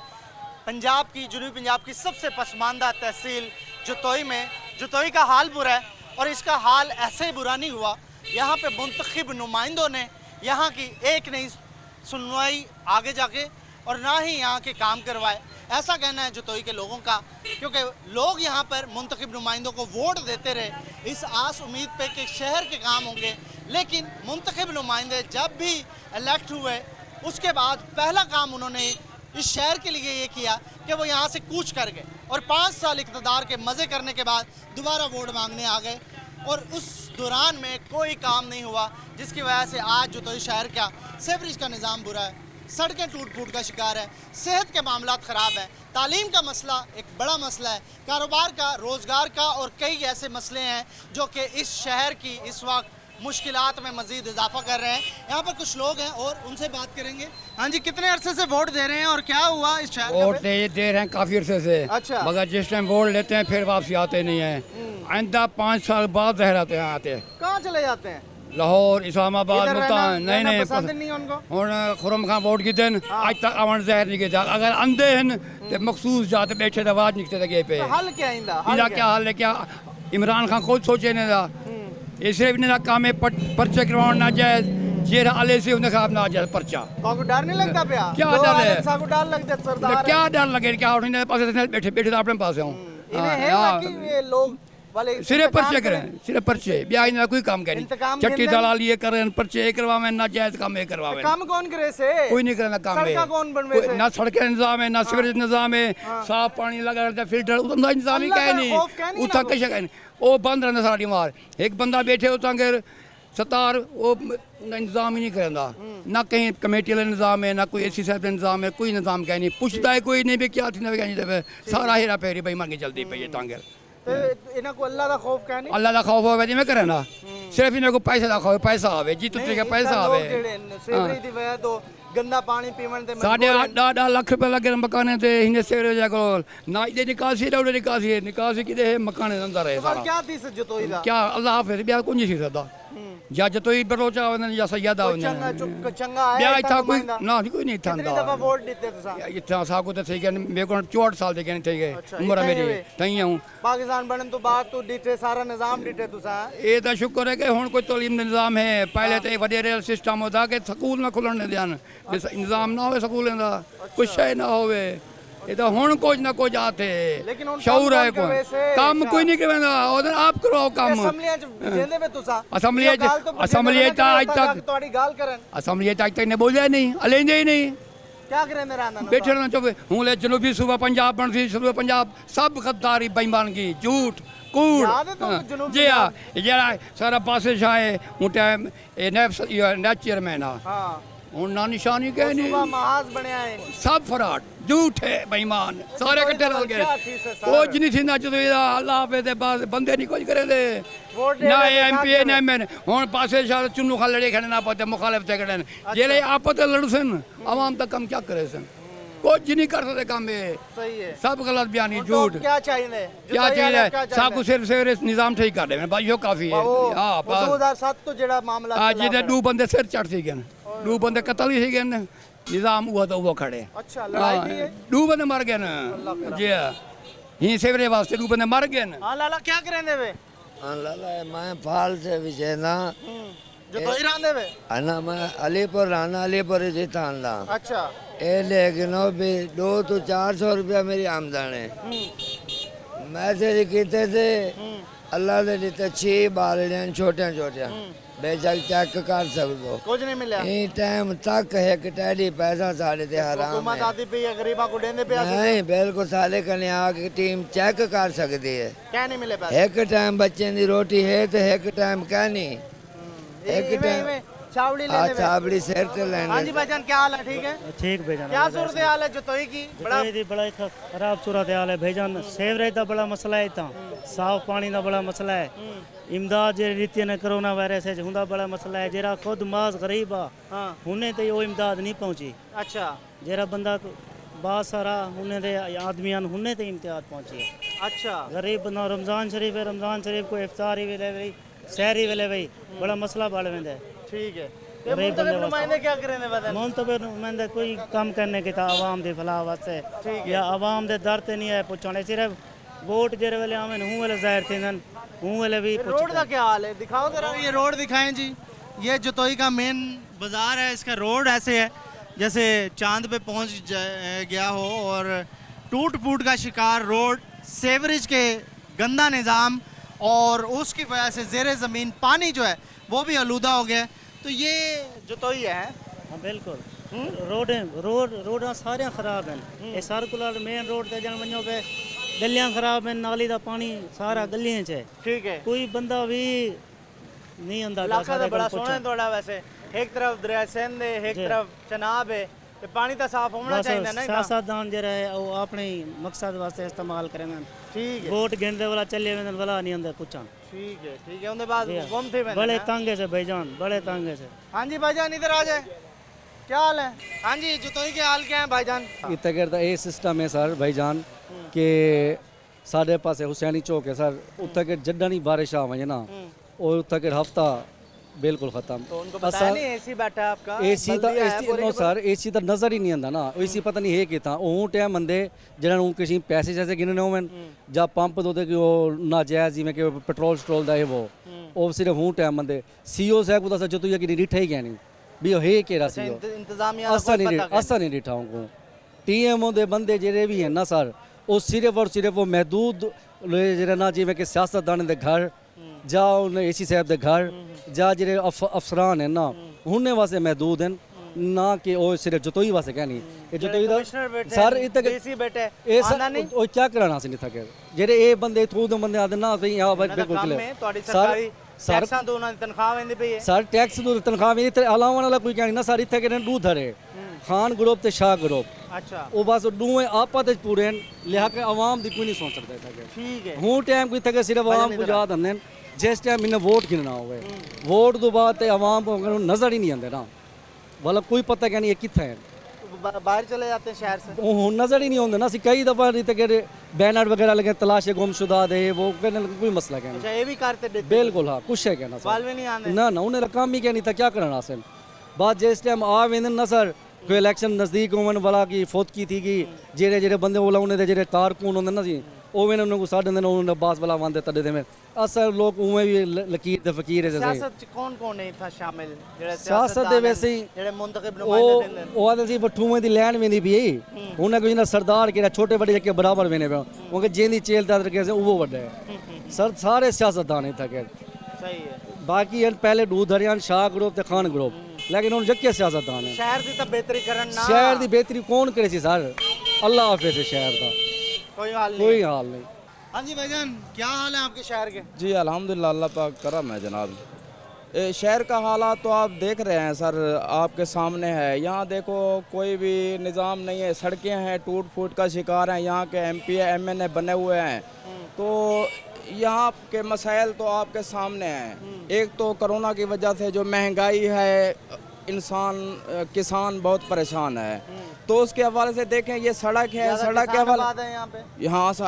पंजाब की, जनूबी पंजाब की सबसे पसमानदा तहसील जतोई में। जतोई का हाल बुरा है और इसका हाल ऐसे ही बुरा नहीं हुआ। यहाँ पे मुंतखब नुमाइंदों ने यहाँ की एक नहीं सुनवाई आगे जाके और ना ही यहाँ के काम करवाए, ऐसा कहना है जतोई के लोगों का। क्योंकि लोग यहाँ पर मुंतखब नुमाइंदों को वोट देते रहे इस आस उम्मीद पे कि शहर के काम होंगे, लेकिन मुंतखब नुमाइंदे जब भी इलेक्ट हुए उसके बाद पहला काम उन्होंने इस शहर के लिए ये किया कि वो यहाँ से कूच कर गए और 5 साल इक़्तिदार के मज़े करने के बाद दोबारा वोट मांगने आ गए, और उस दौरान में कोई काम नहीं हुआ, जिसकी वजह से आज जो तो शहर का सेवरेज का निज़ाम बुरा है, सड़कें टूट फूट का शिकार है, सेहत के मामला ख़राब है, तालीम का मसला एक बड़ा मसला है, कारोबार का, रोज़गार का और कई ऐसे मसले हैं जो कि इस शहर की इस वक्त मुश्किलात में मज़ीद इजाफा कर रहे हैं। यहाँ पर कुछ लोग हैं और उनसे बात करेंगे। हाँ जी, कितने अरसे से वोट दे रहे हैं और क्या हुआ इस शहर वोट दे रहे हैं काफ़ी अरसे से। अच्छा। मगर जिस टाइम वोट लेते हैं फिर वापसी आते नहीं हैं। आइंदा 5 साल बाद रहते हैं आते। कहाँ चले जाते हैं? लाहौर, इस्लामाबाद, इधर मुल्तान। रहना नहीं पसंद नहीं है उनको। हूँ खुरम खां वोट कीते अज तक अवन जहर नहीं कीता। अगर अंधे हैं तो मखसूस जाते बैठे तो आवाज निकते लगे पे। तो हल क्या इंदा? इनका क्या हाल है? क्या इमरान खान खुद सोचे ने दा ये सिर्फ इन्हें काम है पर्चे करवाना नाजायज जेरा आले से उन्हें खराब नाजायज पर्चा। आपको डर नहीं लगता प्या? क्या डर है? आपको डर लगता सरदार? क्या डर लगे? क्या उन्हें पास बैठे बैठे तो अपने पास हूँ इन्हें है ना कि ये लोग वाले सिर्फ पर्चे करें, सिर्फ पर्चे ब्याह ना कोई काम करें। इंतकाम चट्टी लेंदे? दलाली ये करें, पर्चे करवावे, नाजायज काम ये करवावे। काम कौन करे से? कोई नहीं करना काम है। सड़का कौन बनवे से? ना सड़कें निजाम है, ना सीवरेज निजाम है, साफ पानी लगा रहता है, फिल्टर उतना निजाम ही अल्लाह कहे का नहीं। खौफ कहे नहीं उतना ना कैसे कहे? वो बंद रहना सारी मार। एक बंदा बैठे होता अगर सतार वो इंतजाम ही नहीं करता। ना कहीं कमेटी वाला निज़ाम है, ना कोई एसी साहब का निज़ाम है, कोई निज़ाम कहीं नहीं पूछता है कोई नहीं भी क्या थी ना क्या सारा हेरा फेरी बेईमान की चलती पे ये टांगर। तो इन्हें को अल्लाह का खौफ कहे नहीं? अल्लाह का खौफ होवे जिवें करे ना, सिर्फ इन्हें को पैसे का खौफ, पैसा आवे जी तुझे पैसा आवे। सेवरी दी वजह तो गंदा पानी पीवन ते साढ़े 8 लाख रुपए लगे मकाने ते हिने सेवरेज को ना इधे निकासी डोडे निकासी किदे है मकाने अंदर है सारा। क्या थी जतोई दा? क्या अल्लाह हाफिज ब्याह कुछ नहीं सकता या जतोई बरोचा होने या सैयदा होने चंगा है ब्याह इतना कोई ना कोई नहीं था। कितनी दफा वोट देते तुसा? इतना साकू तो ठीक है मेरे को 64 साल के थे गए उम्र इतना ही मेरी हुए? तई हूं पाकिस्तान बनन तो बाद तो डिटे सारा निजाम डिटे तुसा? ये तो शुक्र है कि हुण कोई तालीम निज़ाम है। पहले तो वडेरे सिस्टम होता कि स्कूल ना खुलन देन, निज़ाम ना हो स्कूलों का, कुछ शय ना होवे। ये तो हुण कुछ ना कुछ आते लेकिन हुण शौर काम है कौन करवे से? काम कोई नहीं करवांदा उधर आप करो काम। असम्बलियां च जेंदे पे तुसा? असम्बलियां ये गाल तो असम्बलियां बचेंदे आज रहता तक तुम्हारी गाल करन असम्बलियां आज तक ने बोलिया नहीं, अलेंदे ही नहीं, क्या करेंदे रहना ना? बैठे रहना चुप। हूँ ले जनूबी सूबा पंजाब बन सी सूबा पंजाब सब गद्दारी बेईमानगी झूठ कूड़। याद है तुमको जनूबी जी हाँ जरा सारा पासे शाह हूँ टाइम नैब चेयरमैन हाँ हां ਹੁਣ ਨਾ ਨਿਸ਼ਾਨੀ ਕਹੇ सुबह ਨਹੀਂ महाज बनया है ਸਭ ਫਰਾਡ ਝੂਠ ਹੈ ਬੇਈਮਾਨ ਸਾਰੇ ਇਕੱਠੇ ਰਲ ਗਏ क्या थी सर ਉਹ ਜਿਨੀ ਸੀ ਨਾ ਜਦੋਂ ਇਹਦਾ ਅੱਲਾਹ ਹਾਫਿਜ਼ ਦੇ ਬਾਅਦ ਬੰਦੇ ਨਹੀਂ ਕੁਝ ਕਰੇਂਦੇ वोट दे ਨਾ रहे थे, ਐਮਪੀ क्या ਨਾ ਐਮਐਨ ਹੁਣ ਪਾਸੇ ਸ਼ਾਇਦ ਚੁੰਨੂ ਖਾਨ ਲੜੇ ਖੜੇ ਨਾ ਪਾਤੇ ਮੁਖਾਲਿਫ ਤੇ ਖੜੇ ਜਿਹੜੇ ਆਪਸ ਵਿੱਚ ਲੜ ਸਨ ਆਵਾਮ ਤੱਕ ਕੰਮ ਕੀ ਕਰੇ ਸਨ ਕੁਝ ਨਹੀਂ ਕਰ ਸਕਦੇ ਕੰਮ ਇਹ सही है सब गलत बयानी तो झूठ क्या चाहिए क्या चीज है सब कुछ सिर्फ सिर्फ निजाम ठीक कर दे भाई यो काफी है हाँ बस 2007 तो जेड़ा मामला आज चला ਜਿਹਦੇ फिर। ਦੋ ਬੰਦੇ ਸਿਰ ਚੜ ਸੀ ਗਏ ਦੋ ਬੰਦੇ ਕਤਲ ਹੀ ਸੀਗੇ ਨੇ ਨਿਜ਼ਾਮ ਹੁਆ ਤਾਂ ਉਹ ਖੜੇ अच्छा लड़ाई भी है ਦੋ ਬੰਦੇ ਮਰ ਗਏ ਨੇ ਜੀ ਹੀ ਸੇਵਰੇ ਵਾਸਤੇ ਦੋ ਬੰਦੇ ਮਰ ਗਏ ਨੇ हाँ लाला क्या करेंगे वे मैं फाल से विजयना जो तो ही रहने वे अना मैं अलीपुर राना अलीपुर जी थानदा अच्छा ए लेकिन वो भी 200 to 400 रुपया मेरी आमदन है मैसेज किते थे अल्लाह ने दिते 6 बालड़ियां छोटे छोटे बेचक चेक कर सकदो कुछ नहीं मिला ई टाइम तक एक टैडी पैसा साढ़े ते हराम हुकूमत है आती पई है गरीबा को देने पे आती नहीं बिल्कुल साले कने आके टीम चेक कर सकती है क्या नहीं मिले पैसे एक टाइम बच्चे की रोटी है तो एक टाइम क्या नहीं एक टाइम चावड़ी हाँ लेने वे चावड़ी सिर ते हाँ लेने जी भाईजान क्या हाल है ठीक है ठीक भेजन क्या सूरत हाल है जोतोई की बड़ा बड़ा खराब सूरत हाल है भेजन सेवरेज का बड़ा मसला है इतना साफ पानी का बड़ा मसला है इमदाद जे रीति ने कोरोना वायरस है हुंदा बड़ा मसला है जरा खुद माज गरीब आ हाँ हुने ते वो इमदाद नहीं पहुंची अच्छा जरा बंदा बहुत सारा हुने ते आदमियां हुने ते इम्तियाद पहुंची अच्छा गरीब बंदा रमजान शरीफ है रमजान शरीफ को इफ्तारी वेले भाई सहरी वेले भाई बड़ा मसला बढ़ वेंदा है ठीक है ये मुंतखब नुमाइंदे क्या करेंगे बदन मुंतखब नुमाइंदे कोई काम करने के था आवाम दे फलाह वास्ते या आवाम दे दर ते नहीं है पुछणे सिर्फ वोट जेरे वेले आवन हूं वेले जाहिर थिंदन हूं वेले भी रोड का क्या हाल है दिखाओ जरा ये रोड दिखाएं जी ये जोतोई का मेन बाज़ार है इसका रोड ऐसे है जैसे चांद पे पहुंच गया हो और टूट फूट का शिकार रोड सेवरेज के गंदा निज़ाम और उसकी वजह से ज़ेरे ज़मीन पानी जो है वो भी आलूदा हो गया है। तो ये जोतोई है हाँ बिल्कुल रोड सारे खराब हैं ये सर्कुलर मेन रोड ते जन वञो पे गलियां खराब हैं नाली दा पानी सारा गलियां च है ठीक है कोई बंदा भी नहीं आंदा इलाका तो बड़ा सोहना है थोड़ा वैसे एक तरफ दरिया सिंध है एक तरफ चनाब है ते पानी तो साफ होना चाहिए ना सियासतदान जरा है वो अपने मकसद वास्ते इस्तेमाल करेंगे ठीक है वोट गिनते वाला चले वेंदन वाला नहीं आंदा पुछन ठीक है उनके बाद गुम थे मैंने बड़े तंगे से भाईजान बड़े तंगे से हाँ जी भाईजान इधर आ जाए क्या हाल है हाँ जी जोतोई के हाल क्या है भाईजान इतना करता ये सिस्टम है सर भाईजान के साढ़े पास हुसैनी चौक है सर उत्तर के जड्डा नहीं बारिश आ वजे ना और उत्तर के हफ्ता बिल्कुल खत्म तो उनको बताया नहीं एसी बैठा है आपका एसी तो नो सर एसी तो नजर ही नहीं आता ना एसी पता नहीं है कितना ਉਹ ਟਾਈਮ ਬੰਦੇ ਜਿਹਨਾਂ ਨੂੰ ਕਿਸੇ ਪੈਸੇ ਜੈਸੇ ਗਿਣਨੇ ਹੋਣ ਜਾਂ ਪੰਪ ਦੋਦੇ ਕਿ ਉਹ ਨਾਜਾਇਜ਼ ਜਿਵੇਂ ਕਿ ਪੈਟਰੋਲ ਸਟਰੋਲ ਦਾ ਇਹ ਉਹ ਸਿਰਫ ਉਹ ਟਾਈਮ ਬੰਦੇ ਸੀਓ ਸਾਹਿਬ ਕੋਲ ਤਾਂ ਜਦੋਂ ਕਿ ਨਹੀਂ ਠਾਈ ਗਏ ਵੀ ਉਹ ਹੈ ਕਿਹੜਾ ਸੀਓ इंतजामिया ਅਸਾਂ ਨਹੀਂ ਰਿਠਾਉਂ ਕੋ ਟੀਐਮਓ ਦੇ ਬੰਦੇ ਜਿਹੜੇ ਵੀ ਹਨ ਨਾ ਸਰ ਉਹ ਸਿਰਫ ਔਰ ਸਿਰਫ ਉਹ ਮਹਦੂਦ ਜਿਹੜਾ ਨਾ ਜਿਵੇਂ ਕਿ ਸਿਆਸਤਦਾਨ ਦੇ ਘਰ ਜਾਂ ਉਹਨੇ ਏਸੀ ਸਾਹਿਬ ਦੇ ਘਰ ਜਾਂ ਜਿਹੜੇ ਅਫਸਰਾਨ ਹਨ ਨਾ ਉਹਨੇ ਵਾਸਤੇ ਮਹਦੂਦ ਹਨ ਨਾ ਕਿ ਉਹ ਸਿਰਫ ਜਤੋਈ ਵਾਸਤੇ ਕਹਿਣੀ ਇਹ ਜਤੋਈ ਦਾ ਸਰ ਇਹ ਤੱਕ एसी बैठे ਇਹ ਸਰ ਉਹ ਕੀ ਕਰਾਣਾ ਸੀ ਨਹੀਂ ਥਕੇ ਜਿਹੜੇ ਇਹ ਬੰਦੇ ਇਥੋਂ ਦੇ ਬੰਦੇ ਆਦੇ ਨਾ ਸਹੀ ਆ ਬਿਲਕੁਲ ਤੁਹਾਡੀ ਸਰਕਾਰੀ ਟੈਕਸਾਂ ਤੋਂ ਉਹਨਾਂ ਦੀ ਤਨਖਾਹ ਵੰਦੀ ਪਈ ਹੈ ਸਰ ਟੈਕਸ ਤੋਂ ਤਨਖਾਹ ਵੀ ਤੇ ਅਲਾਵਾ ਵਾਲਾ ਕੋਈ ਕਹਿਣੀ ਨਾ ਸਰ ਇੱਥੇ ਕਿਹਨੇ ਦੂ ਧਰੇ ਖਾਨ ਗਰੁੱਪ ਤੇ ਸ਼ਾਹ ਗਰੁੱਪ ਅੱਛਾ ਉਹ ਬਸ ਦੋਵੇਂ ਆਪਾ ਤੇ ਪੂਰੇ ਲਿਆ ਕੇ ਆਵਾਮ ਦੀ ਕੋਈ ਨਹੀਂ ਸੋਚ ਸਕਦਾ ਥਕੇ ਠੀਕ ਹੈ ਹੁਣ ਟਾਈਮ ਕੋਈ ਥਕੇ ਸਿਰਫ ਆਵਾਮ को याद आंदे जिस टाइम इन्हें वोट गिनना होवे वोट तो बाद ते आवाम को नजर ही नहीं आते ना वाला कोई पता क्या नहीं है कितना है बाहर चले जाते हैं शहर से वो नजर ही नहीं आते ना सी कई दफा बैनर वगैरह लगे तलाश गुमशुदा दे वो कहने कोई मसला क्या अच्छा ये भी करते बिल्कुल हाँ कुछ है कहना बाल भी नहीं आते ना ना उन्हें काम ही क्या नहीं था क्या करना सर बात जिस टाइम आ वेंदन ना सर कोई इलेक्शन नज़दीक होवन वाला की फौत की थी कि जेरे जेरे बंदे बोला उन्हें जेरे कारकुन होंदे ना जी ਉਹ ਵੀ ਉਹਨਾਂ ਨੂੰ ਸਾਢੇ ਦਿਨ ਉਹਨਾਂ ਬਾਸ ਵਾਲਾ ਵੰਦੇ ਤੱਦੇ ਦੇ ਮੈਂ ਅਸਲ ਲੋਕ ਉਵੇਂ ਵੀ ਲਕੀਰ ਦੇ ਫਕੀਰ ਹੈ ਸਿਆਸਤ ਚ ਕੌਣ ਨਹੀਂ ਥਾ ਸ਼ਾਮਿਲ ਜਿਹੜੇ ਸਿਆਸਤ ਦੇ ਵੈਸੇ ਹੀ ਜਿਹੜੇ ਮੁੰਤਖਬ ਨੁਮਾਇੰਦੇ ਦਿੰਦੇ ਉਹ ਆਦੇ ਸੀ ਬਠੂਵੇਂ ਦੀ ਲੈਣ ਵੀ ਨਹੀਂ ਪਈ ਉਹਨਾਂ ਕੋਈ ਨਾ ਸਰਦਾਰ ਕਿਹੜਾ ਛੋਟੇ ਵੱਡੇ ਕੇ ਬਰਾਬਰ ਵੇਨੇ ਪਿਆ ਉਹ ਜਿੰਦੀ ਚੇਲ ਦਾ ਕਰਕੇ ਉਹ ਵੱਡਾ ਹੈ ਸਰ ਸਾਰੇ ਸਿਆਸਤਦਾਨ ਇੱਥੇ ਕੇ ਸਹੀ ਹੈ ਬਾਕੀ ਪਹਿਲੇ ਦੂਧ ਹਰਿਆਣ ਸ਼ਾਹ ਗਰੁੱਪ ਤੇ ਖਾਨ ਗਰੁੱਪ ਲੇਕਿਨ ਹੁਣ ਜੱਕੇ ਸਿਆਸਤਦਾਨ ਹੈ ਸ਼ਹਿਰ ਦੀ ਤਾਂ ਬਿਹਤਰੀ ਕਰਨ ਨਾ ਸ਼ਹਿਰ ਦੀ ਬਿਹਤਰੀ ਕੌਣ ਕਰੇ ਸੀ ਸਰ ਅੱਲਾਹ ਹਾਫਿਜ਼ ਸ਼ਹਿਰ ਦਾ कोई हाल नहीं हाँ जी भाईजान क्या हाल है आपके शहर के जी अल्हम्दुलिल्लाह अल्लाह पाक करम है जनाब शहर का हालात तो आप देख रहे हैं सर, आपके सामने है। यहाँ देखो कोई भी निज़ाम नहीं है, सड़कें हैं टूट फूट का शिकार हैं। यहाँ के MP MNA बने हुए हैं, तो यहाँ के मसाइल तो आपके सामने हैं। एक तो कोरोना की वजह से जो महंगाई है, किसान बहुत परेशान है। तो उसके हवाले से देखें, ये सड़क है, सड़क के हवाले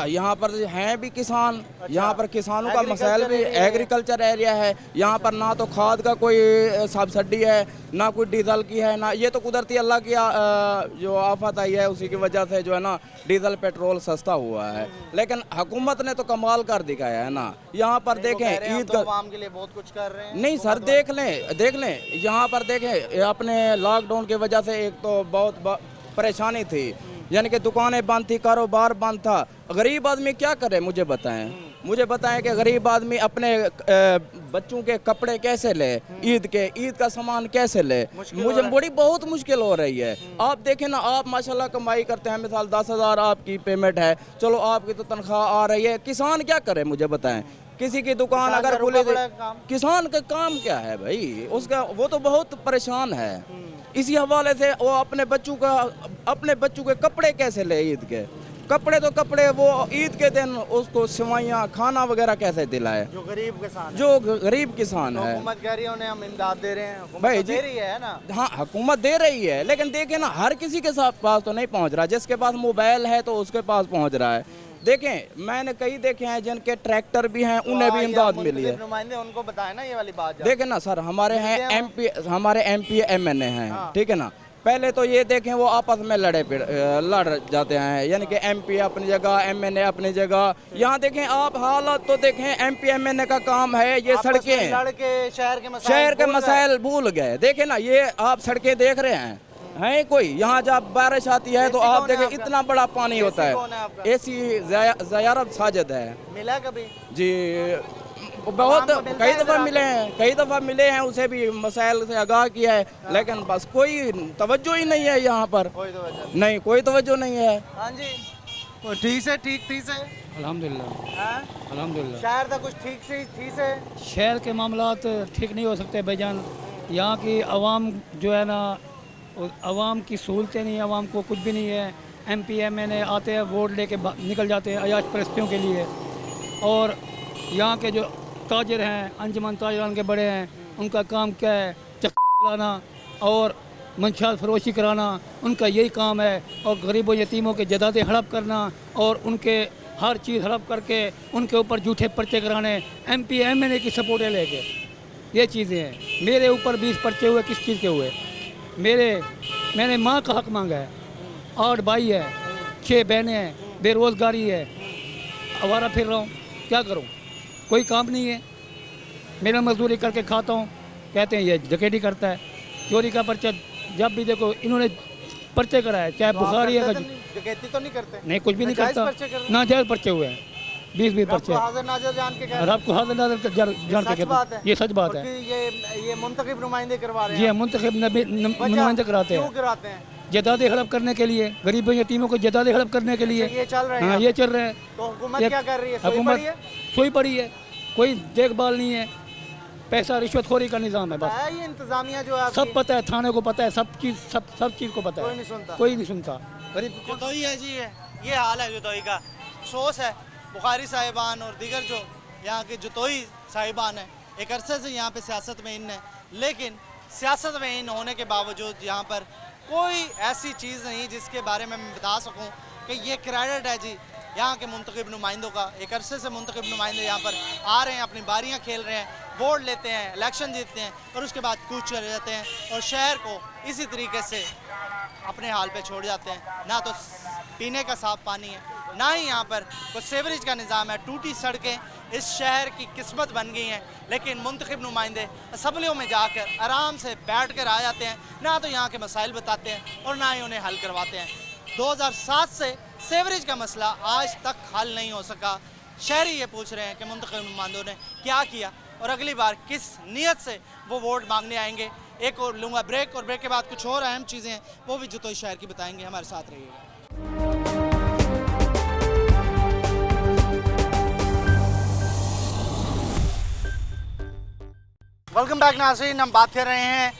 यहाँ पर हैं भी किसान। यहाँ पर किसानों का मसाइल भी, एग्रीकल्चर एरिया है। यहाँ पर ना तो खाद का कोई सब्सिडी है, ना कोई डीजल की है, ना ये तो कुदरती अल्लाह की जो आफत आई है, उसी की वजह से जो है ना डीजल पेट्रोल सस्ता हुआ है। लेकिन हुकूमत ने तो कमाल कर दिखाया है ना। यहाँ पर देखें ईद का आवाम के लिए बहुत कुछ कर रहे हैं। नहीं सर, देख लें यहाँ पर देखें, अपने लॉकडाउन की वजह से एक तो बहुत परेशानी थी, यानी कि दुकानें बंद थी, कारोबार बंद था। गरीब आदमी क्या करे मुझे बताएं कि गरीब आदमी अपने बच्चों के कपड़े कैसे ले, ईद का सामान कैसे ले। मुझे बहुत मुश्किल हो रही है। आप देखें ना, आप माशाल्लाह कमाई करते हैं, मिसाल 10,000 आपकी पेमेंट है, चलो आपकी तो तनख्वाह आ रही है। किसान क्या करे मुझे बताएं? किसी की दुकान अगर खुले, किसान का काम क्या है भाई उसका? वो तो बहुत परेशान है। इसी हवाले से वो अपने बच्चों के कपड़े कैसे ले, ईद के कपड़े तो कपड़े, वो ईद के दिन उसको सेवइयाँ खाना वगैरह कैसे दिलाए जो गरीब किसान है। हुकूमत कह रही है उन्हें हम इमदाद दे रहे हैं, भाई दे रही है ना। हाँ, हुकूमत दे रही है, लेकिन देखें ना, हर किसी के पास तो नहीं पहुंच रहा। जिसके पास मोबाइल है तो उसके पास पहुंच रहा है। देखें, मैंने कई देखे हैं जिनके ट्रैक्टर भी हैं, उन्हें भी इमदाद मिली है। उनको बताए ना ये वाली बात। देखें ना सर, हमारे MP MNA हैं, ठीक है ना। पहले तो ये देखें, वो आपस में लड़ जाते हैं, यानी कि MP अपनी जगह, MNA अपनी जगह। यहाँ देखें आप हालात तो देखें, MP MNA का काम है ये सड़कें, शहर के मसाइल भूल गए। देखें ना, ये आप सड़कें देख रहे हैं कोई, यहाँ जब बारिश आती है तो आप देखें इतना बड़ा पानी होता है। AC ज़यारत साजिद है, मिला कभी जी? बहुत कई दफ़ा मिले हैं, उसे भी मसाइल से आगाह किया है, लेकिन बस कोई तवज्जो ही नहीं है यहाँ पर। कोई तवज्जो नहीं है। हाँ जी, ठीक से अल्हम्दुलिल्लाह। शहर का कुछ ठीक से शहर के मामलात ठीक नहीं हो सकते भाईजान। यहाँ की आवाम जो है ना, आवाम की सहूलतें नहीं, आवाम को कुछ भी नहीं है। MP MNA आते हैं, वोट लेके निकल जाते हैं अयाश परस्तियों के लिए। और यहाँ के जो ताजिर हैं, अंजुमन ताजिरान के बड़े हैं, उनका काम क्या है? चलाना और मंशात फरोशी कराना, उनका यही काम है। और गरीबों यतीमों के जदादें हड़प करना और उनके हर चीज़ हड़प करके उनके ऊपर झूठे पर्चे कराने, MP MNA की सपोर्टें लेके, ये चीज़ें हैं। मेरे ऊपर 20 पर्चे हुए, किस चीज़ के हुए? मैंने माँ का हक मांगा है, 8 भाई है, 6 बहनें हैं, बेरोज़गारी है, आवारा फिर रहा हूँ, क्या करूँ? कोई काम नहीं है। मेरा मजदूरी करके खाता हूँ, कहते हैं ये डकैती करता है। चोरी का पर्चा जब भी देखो इन्होंने पर्चे कराए, चाहे बुखारी है। डकैती तो नहीं करते? नहीं, कुछ भी नहीं करता। नाजायज़ पर्चे हुए हैं, 20 पर्चे। रब को हाजिर नाज़िर जान के, ये सच बात है। ये मुंतखब नुमाइंदे करवा रहे हैं। जी, मुंतखब नुमाइंदे कराते हैं। क्यों कराते हैं? जदादे हड़प करने के लिए, गरीबों यतीमों को जदादे हड़प करने के लिए। ये चल रहे हैं। हाँ, ये चल रहे हैं। तो हुकूमत क्या कर रही है? हुकूमत सोई पड़ी है, कोई देखभाल नहीं है। पैसा रिश्वतखोरी का निज़ाम है बस। ये इंतजामिया जो है, सब पता है, थाने को पता है, सब चीज़ को पता है, कोई नहीं सुनता। गरीब जुतोई है जी, ये हाल है जुतोई का। अफसोस है, बुखारी साहिबान और दीगर जो यहाँ के जुतोई साहिबान हैं, एक अरसे से यहाँ पे सियासत में इन है, लेकिन सियासत में इन होने के बावजूद यहाँ पर कोई ऐसी चीज़ नहीं जिसके बारे में मैं बता सकूँ कि ये क्रेडिट है जी यहाँ के मुंतखब नुमाइंदों का। एक अरसे से मुंतखब नुमाइंदे यहाँ पर आ रहे हैं, अपनी बारियाँ खेल रहे हैं, वोट लेते हैं, इलेक्शन जीतते हैं और उसके बाद कूच चले जाते हैं और शहर को इसी तरीके से अपने हाल पे छोड़ जाते हैं। ना तो पीने का साफ पानी है, ना ही यहाँ पर कोई सेवरेज का निज़ाम है। टूटी सड़कें इस शहर की किस्मत बन गई हैं, लेकिन मुंतखब नुमाइंदे असम्बलियों में जाकर आराम से बैठ कर आ जाते हैं, ना तो यहाँ के मसाइल बताते हैं और ना ही उन्हें हल करवाते हैं। 2007 से सेवरेज का मसला आज तक हल नहीं हो सका। शहरी ये पूछ रहे हैं कि मुंतखब नुमाइंदों ने क्या किया और अगली बार किस नीयत से वो वोट मांगने आएंगे। एक और लूँगा ब्रेक, और ब्रेक के बाद कुछ और अहम चीज़ें हैं वो भी जुतोई शहर की बताएंगे। हमारे साथ रहिएगा। वेलकम बैक नाज़रीन। हम बात कर रहे हैं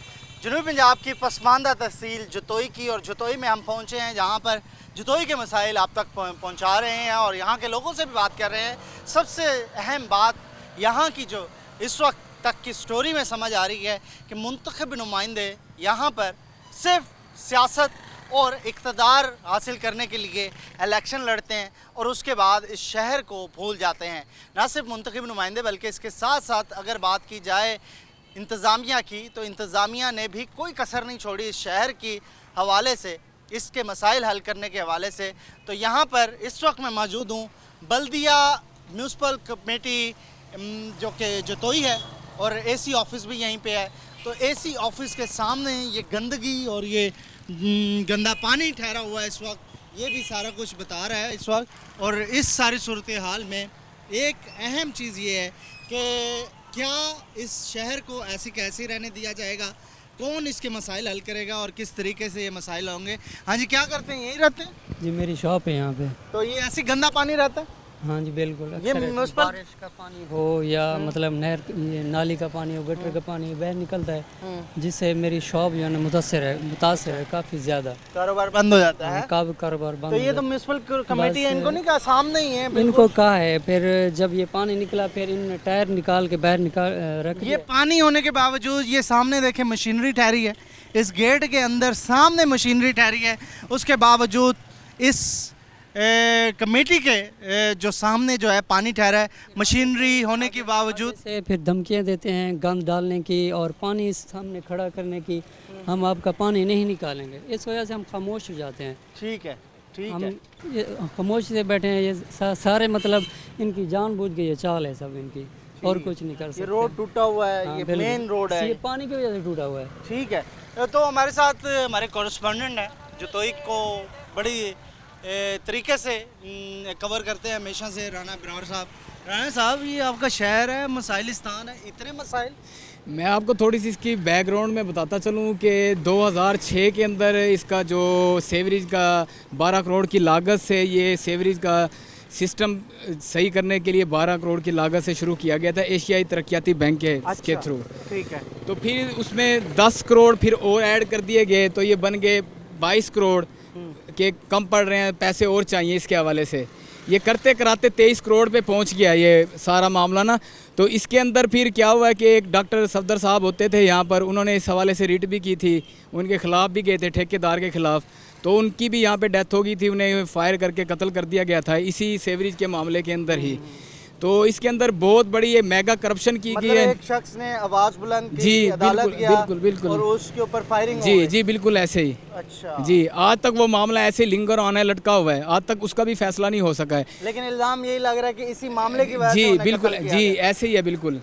जनूबी पंजाब की पसमानदा तहसील जतोई की, और जतोई में हम पहुंचे हैं जहां पर जतोई के मसाइल आप तक पहुंचा रहे हैं और यहां के लोगों से भी बात कर रहे हैं। सबसे अहम बात यहां की जो इस वक्त तक की स्टोरी में समझ आ रही है कि मुंतखब नुमाइंदे यहां पर सिर्फ सियासत और इक़्तिदार हासिल करने के लिए इलेक्शन लड़ते हैं और उसके बाद इस शहर को भूल जाते हैं। ना सिर्फ मुंतखब नुमाइंदे बल्कि इसके साथ साथ अगर बात की जाए इंतज़ामिया की, तो इंतज़ामिया ने भी कोई कसर नहीं छोड़ी इस शहर की हवाले से, इसके मसाइल हल करने के हवाले से। तो यहाँ पर इस वक्त मैं मौजूद हूँ बल्दिया म्यूनसिपल कमेटी जो कि जतोई है, और एसी ऑफिस भी यहीं पे है। तो एसी ऑफिस के सामने ये गंदगी और ये गंदा पानी ठहरा हुआ है इस वक्त, ये भी सारा कुछ बता रहा है इस वक्त। और इस सारी सूरत हाल में एक अहम चीज़ ये है कि क्या इस शहर को ऐसी कैसे रहने दिया जाएगा, कौन इसके मसाइल हल करेगा और किस तरीके से ये मसाइल होंगे। हाँ जी, क्या करते हैं, यहीं रहते हैं जी, मेरी शॉप है यहाँ पे। तो ये ऐसी गंदा पानी रहता है? हाँ जी बिल्कुल। ये म्युनिसिपल बारिश का पानी हो या मतलब नहर, ये नाली का पानी हो, गटर का पानी बाहर निकलता है, जिससे मेरी शॉप जो है ना मुतासर है काफ़ी ज़्यादा। कारोबार बंद हो जाता है। कारोबार बंद। तो ये तो म्युनिसिपल कमेटी है, इनको नहीं कहा, सामने ही है, इनको कहा है। फिर जब ये पानी निकला फिर इन टायर निकाल के बाहर रख ये पानी होने के बावजूद ये सामने देखे मशीनरी ठहरी है, इस गेट के अंदर सामने मशीनरी ठहरी है, उसके बावजूद इस कमेटी के जो सामने जो है पानी ठहरा है, मशीनरी होने के बावजूद से फिर धमकियां देते हैं गंद डालने की और पानी सामने खड़ा करने की, हम आपका पानी नहीं निकालेंगे। इस वजह से हम खामोश हो जाते हैं। ठीक है, ठीक हम है। ये खामोश से बैठे हैं। ये सारे मतलब इनकी जानबूझ के ये चाल है सब इनकी, और कुछ नहीं कर सकते। ये रोड टूटा हुआ है, हाँ, ये मेन रोड है, ये पानी की वजह से टूटा हुआ है। ठीक है। तो हमारे साथ हमारे कॉरेस्पॉन्डेंट हैं जतोई को बड़ी तरीके से कवर करते हैं हमेशा से, राना ब्रार साहब। राना साहब, ये आपका शहर है, मसाइलिस्तान है, इतने मसाइल। मैं आपको थोड़ी सी इसकी बैकग्राउंड में बताता चलूँ कि 2006 के अंदर इसका जो सेवरेज का 12 करोड़ की लागत से ये सेवरेज का सिस्टम सही करने के लिए 12 करोड़ की लागत से शुरू किया गया था एशियाई तरक्याती बैंक के थ्रू। ठीक है। तो फिर उसमें 10 करोड़ फिर और ऐड कर दिए गए, तो ये बन गए 22 करोड़ के कम पड़ रहे हैं, पैसे और चाहिए इसके हवाले से। ये करते कराते 23 करोड़ पे पहुंच गया ये सारा मामला ना। तो इसके अंदर फिर क्या हुआ कि एक डॉक्टर सफदर साहब होते थे यहाँ पर, उन्होंने इस हवाले से रिट भी की थी, उनके ख़िलाफ़ भी गए थे ठेकेदार के ख़िलाफ़, तो उनकी भी यहाँ पे डेथ हो गई थी, उन्हें फायर करके कत्ल कर दिया गया था इसी सेवरेज के मामले के अंदर ही। तो इसके अंदर बहुत बड़ी ये मेगा करप्शन की गई है। एक शख्स ने आवाज़ बुलंद की, जी अदालत गया, बिल्कुल और उसके ऊपर फायरिंग जी जी बिल्कुल ऐसे ही। अच्छा जी, आज तक वो मामला ऐसे लिंगर ऑन है, लटका हुआ है, आज तक उसका भी फैसला नहीं हो सका है। लेकिन इल्ज़ाम यही लग रहा है कि इसी मामले की वजह से जी उन्हें बिल्कुल, कत्ल किया जी गया। ऐसे ही है बिल्कुल।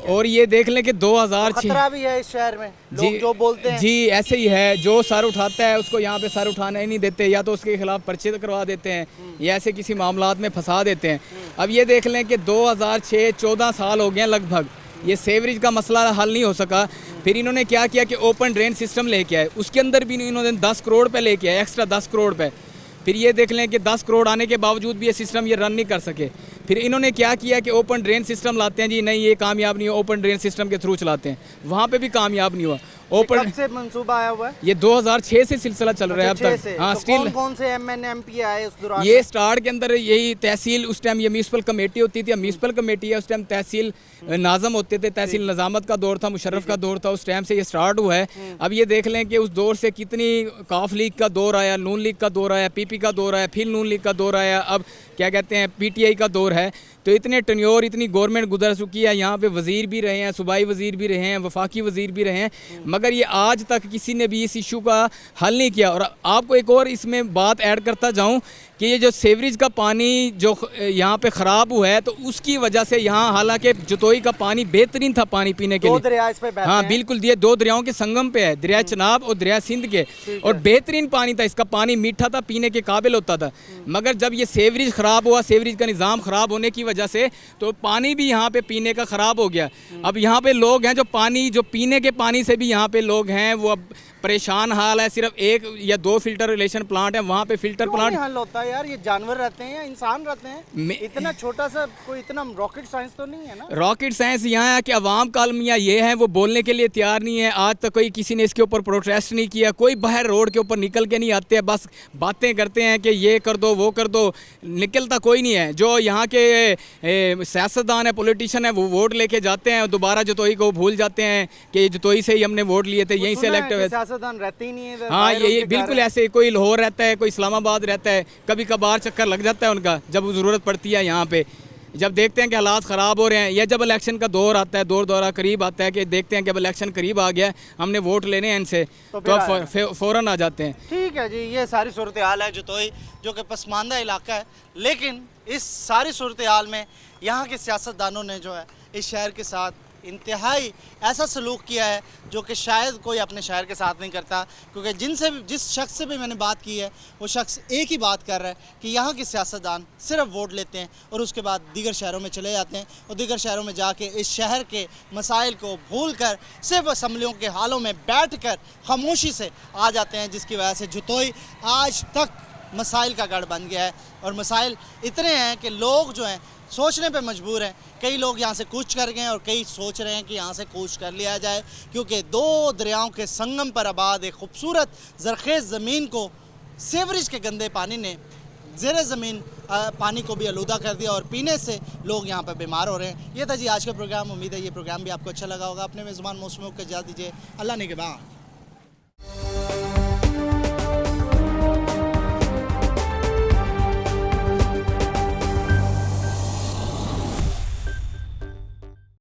और ये देख लें कि 2006 खतरा भी है इस शहर में, जी लोग जो बोलते हैं। जी ऐसे ही है, जो सर उठाता है उसको यहाँ पे सर उठाना ही नहीं देते, या तो उसके खिलाफ पर्चे करवा देते हैं या ऐसे किसी मामलात में फंसा देते हैं। अब ये देख लें कि 2006 14 साल हो गए लगभग, ये सेवरेज का मसला हल नहीं हो सका। फिर इन्होंने क्या किया कि ओपन ड्रेन सिस्टम लेके आए, उसके अंदर भी इन्होंने 10 करोड़ पे लेके आए, एक्स्ट्रा 10 करोड़ पे। फिर ये देख लें कि 10 करोड़ आने के बावजूद भी ये सिस्टम ये रन नहीं कर सके। फिर इन्होंने क्या किया कि ओपन ड्रेन सिस्टम लाते हैं, जी नहीं ये कामयाब नहीं हुआ, ओपन ड्रेन सिस्टम के थ्रू चलाते हैं, वहाँ पे भी कामयाब नहीं हुआ। ओपन कब से मंसूबा आया हुआ है? ये 2006 से सिलसिला चल रहा है अब तक। हाँ, तो स्टिल कौन से MNMP आए उस दौरान? ये स्टार्ट के अंदर यही तहसील, उस टाइम ये म्यूनसिपल कमेटी होती थी, म्यूनसिपल कमेटी है, उस टाइम तहसील नाज़म होते थे, तहसील निज़ामत का दौर था, मुशर्रफ का दौर था, उस टाइम से ये स्टार्ट हुआ है। अब ये देख लें कि उस दौर से कितनी काफ लीग का दौर आया, नून लीग का दौर आया, PP का दौर आया, फिर नून लीग का दौर आया, अब क्या कहते हैं PTI का दौर है। तो इतने टन्योर, इतनी गवर्नमेंट गुजर चुकी है, यहाँ पे वज़ीर भी रहे हैं, सूबाई वज़ीर भी रहे हैं, वफाकी वज़ीर भी रहे हैं, मगर ये आज तक किसी ने भी इस इशू का हल नहीं किया। और आपको एक और इसमें बात ऐड करता जाऊँ कि ये जो सेवरेज का पानी जो यहाँ पे ख़राब हुआ है, तो उसकी वजह से यहाँ हालांकि जतोई का पानी बेहतरीन था पानी पीने के लिए। 2 दरिया इस पे बहते हाँ हैं। बिल्कुल, ये 2 दरियाओं के संगम पे है, दरिया चनाब और दरिया सिंध के, और बेहतरीन पानी था, इसका पानी मीठा था, पीने के काबिल होता था। मगर जब ये सेवरेज ख़राब हुआ, सेवरेज का निज़ाम ख़राब होने की वजह से, तो पानी भी यहाँ पे पीने का ख़राब हो गया। अब यहाँ पे लोग हैं जो पीने के पानी से भी यहाँ पे लोग हैं वो अब परेशान हाल है। सिर्फ 1 या 2 फिल्टर रिलेशन प्लांट है, वहाँ पे फिल्टर क्यों प्लांट नहीं हल होता यार? ये जानवर रहते हैं या इंसान रहते हैं? इतना छोटा सा कोई इतना रॉकेट साइंस तो नहीं है ना? रॉकेट साइंस यहाँ है कि अवाम का अलमिया ये है, वो बोलने के लिए तैयार नहीं है। आज तक कोई किसी ने इसके ऊपर प्रोटेस्ट नहीं किया, कोई बाहर रोड के ऊपर निकल के नहीं आते हैं, बस बातें करते हैं कि ये कर दो वो कर दो, निकलता कोई नहीं है। जो यहाँ के सियासतदान है, पॉलिटिशियन है, वो वोट लेके जाते हैं, दोबारा जतोई को भूल जाते हैं कि जतोई से ही हमने वोट लिए थे, यहीं से इलेक्ट हुए। सियासतदान रहते ही नहीं है। हाँ, यही बिल्कुल ऐसे। कोई लाहौर रहता है, कोई इस्लामाबाद रहता है, कभी कभार चक्कर लग जाता है उनका जब ज़रूरत पड़ती है यहाँ पे। जब देखते हैं कि हालात ख़राब हो रहे हैं या जब इलेक्शन का दौर आता है, दौरा करीब आता है कि देखते हैं कि अब इलेक्शन करीब आ गया है, हमने वोट लेने हैं इनसे, तो अब फ़ौरन आ जाते हैं। ठीक है जी, ये सारी सूरत हाल है जतोई, जो कि पसमानदा इलाका है। लेकिन इस सारी सूरत हाल में यहाँ के सियासतदानों ने जो है इस शहर के साथ इंतहाई ऐसा सलूक किया है जो कि शायद कोई अपने शहर के साथ नहीं करता। क्योंकि जिस शख्स से भी मैंने बात की है, वो शख्स एक ही बात कर रहा है कि यहाँ के सियासतदान सिर्फ वोट लेते हैं और उसके बाद दीगर शहरों में चले जाते हैं और दीगर शहरों में जाके इस शहर के मसाइल को भूल कर सिर्फ असम्बलियों के हालों में बैठ कर खामोशी से आ जाते हैं, जिसकी वजह से जतोई आज तक मसाइल का गढ़ बन गया है। और मसाइल इतने हैं कि लोग जो हैं सोचने पे मजबूर हैं। कई लोग यहाँ से कूच कर गए और कई सोच रहे हैं कि यहाँ से कूच कर लिया जाए, क्योंकि 2 दरियाओं के संगम पर आबाद एक खूबसूरत ज़रख़ेज़ ज़मीन को सीवरेज के गंदे पानी ने ज़ेरे ज़मीन पानी को भी आलूदा कर दिया और पीने से लोग यहाँ पर बीमार हो रहे हैं। ये था जी आज का प्रोग्राम। उम्मीद है ये प्रोग्राम भी आपको अच्छा लगा होगा। अपने मेज़बान मौसम को इजाज़त दीजिए। अल्लाह निगहबान।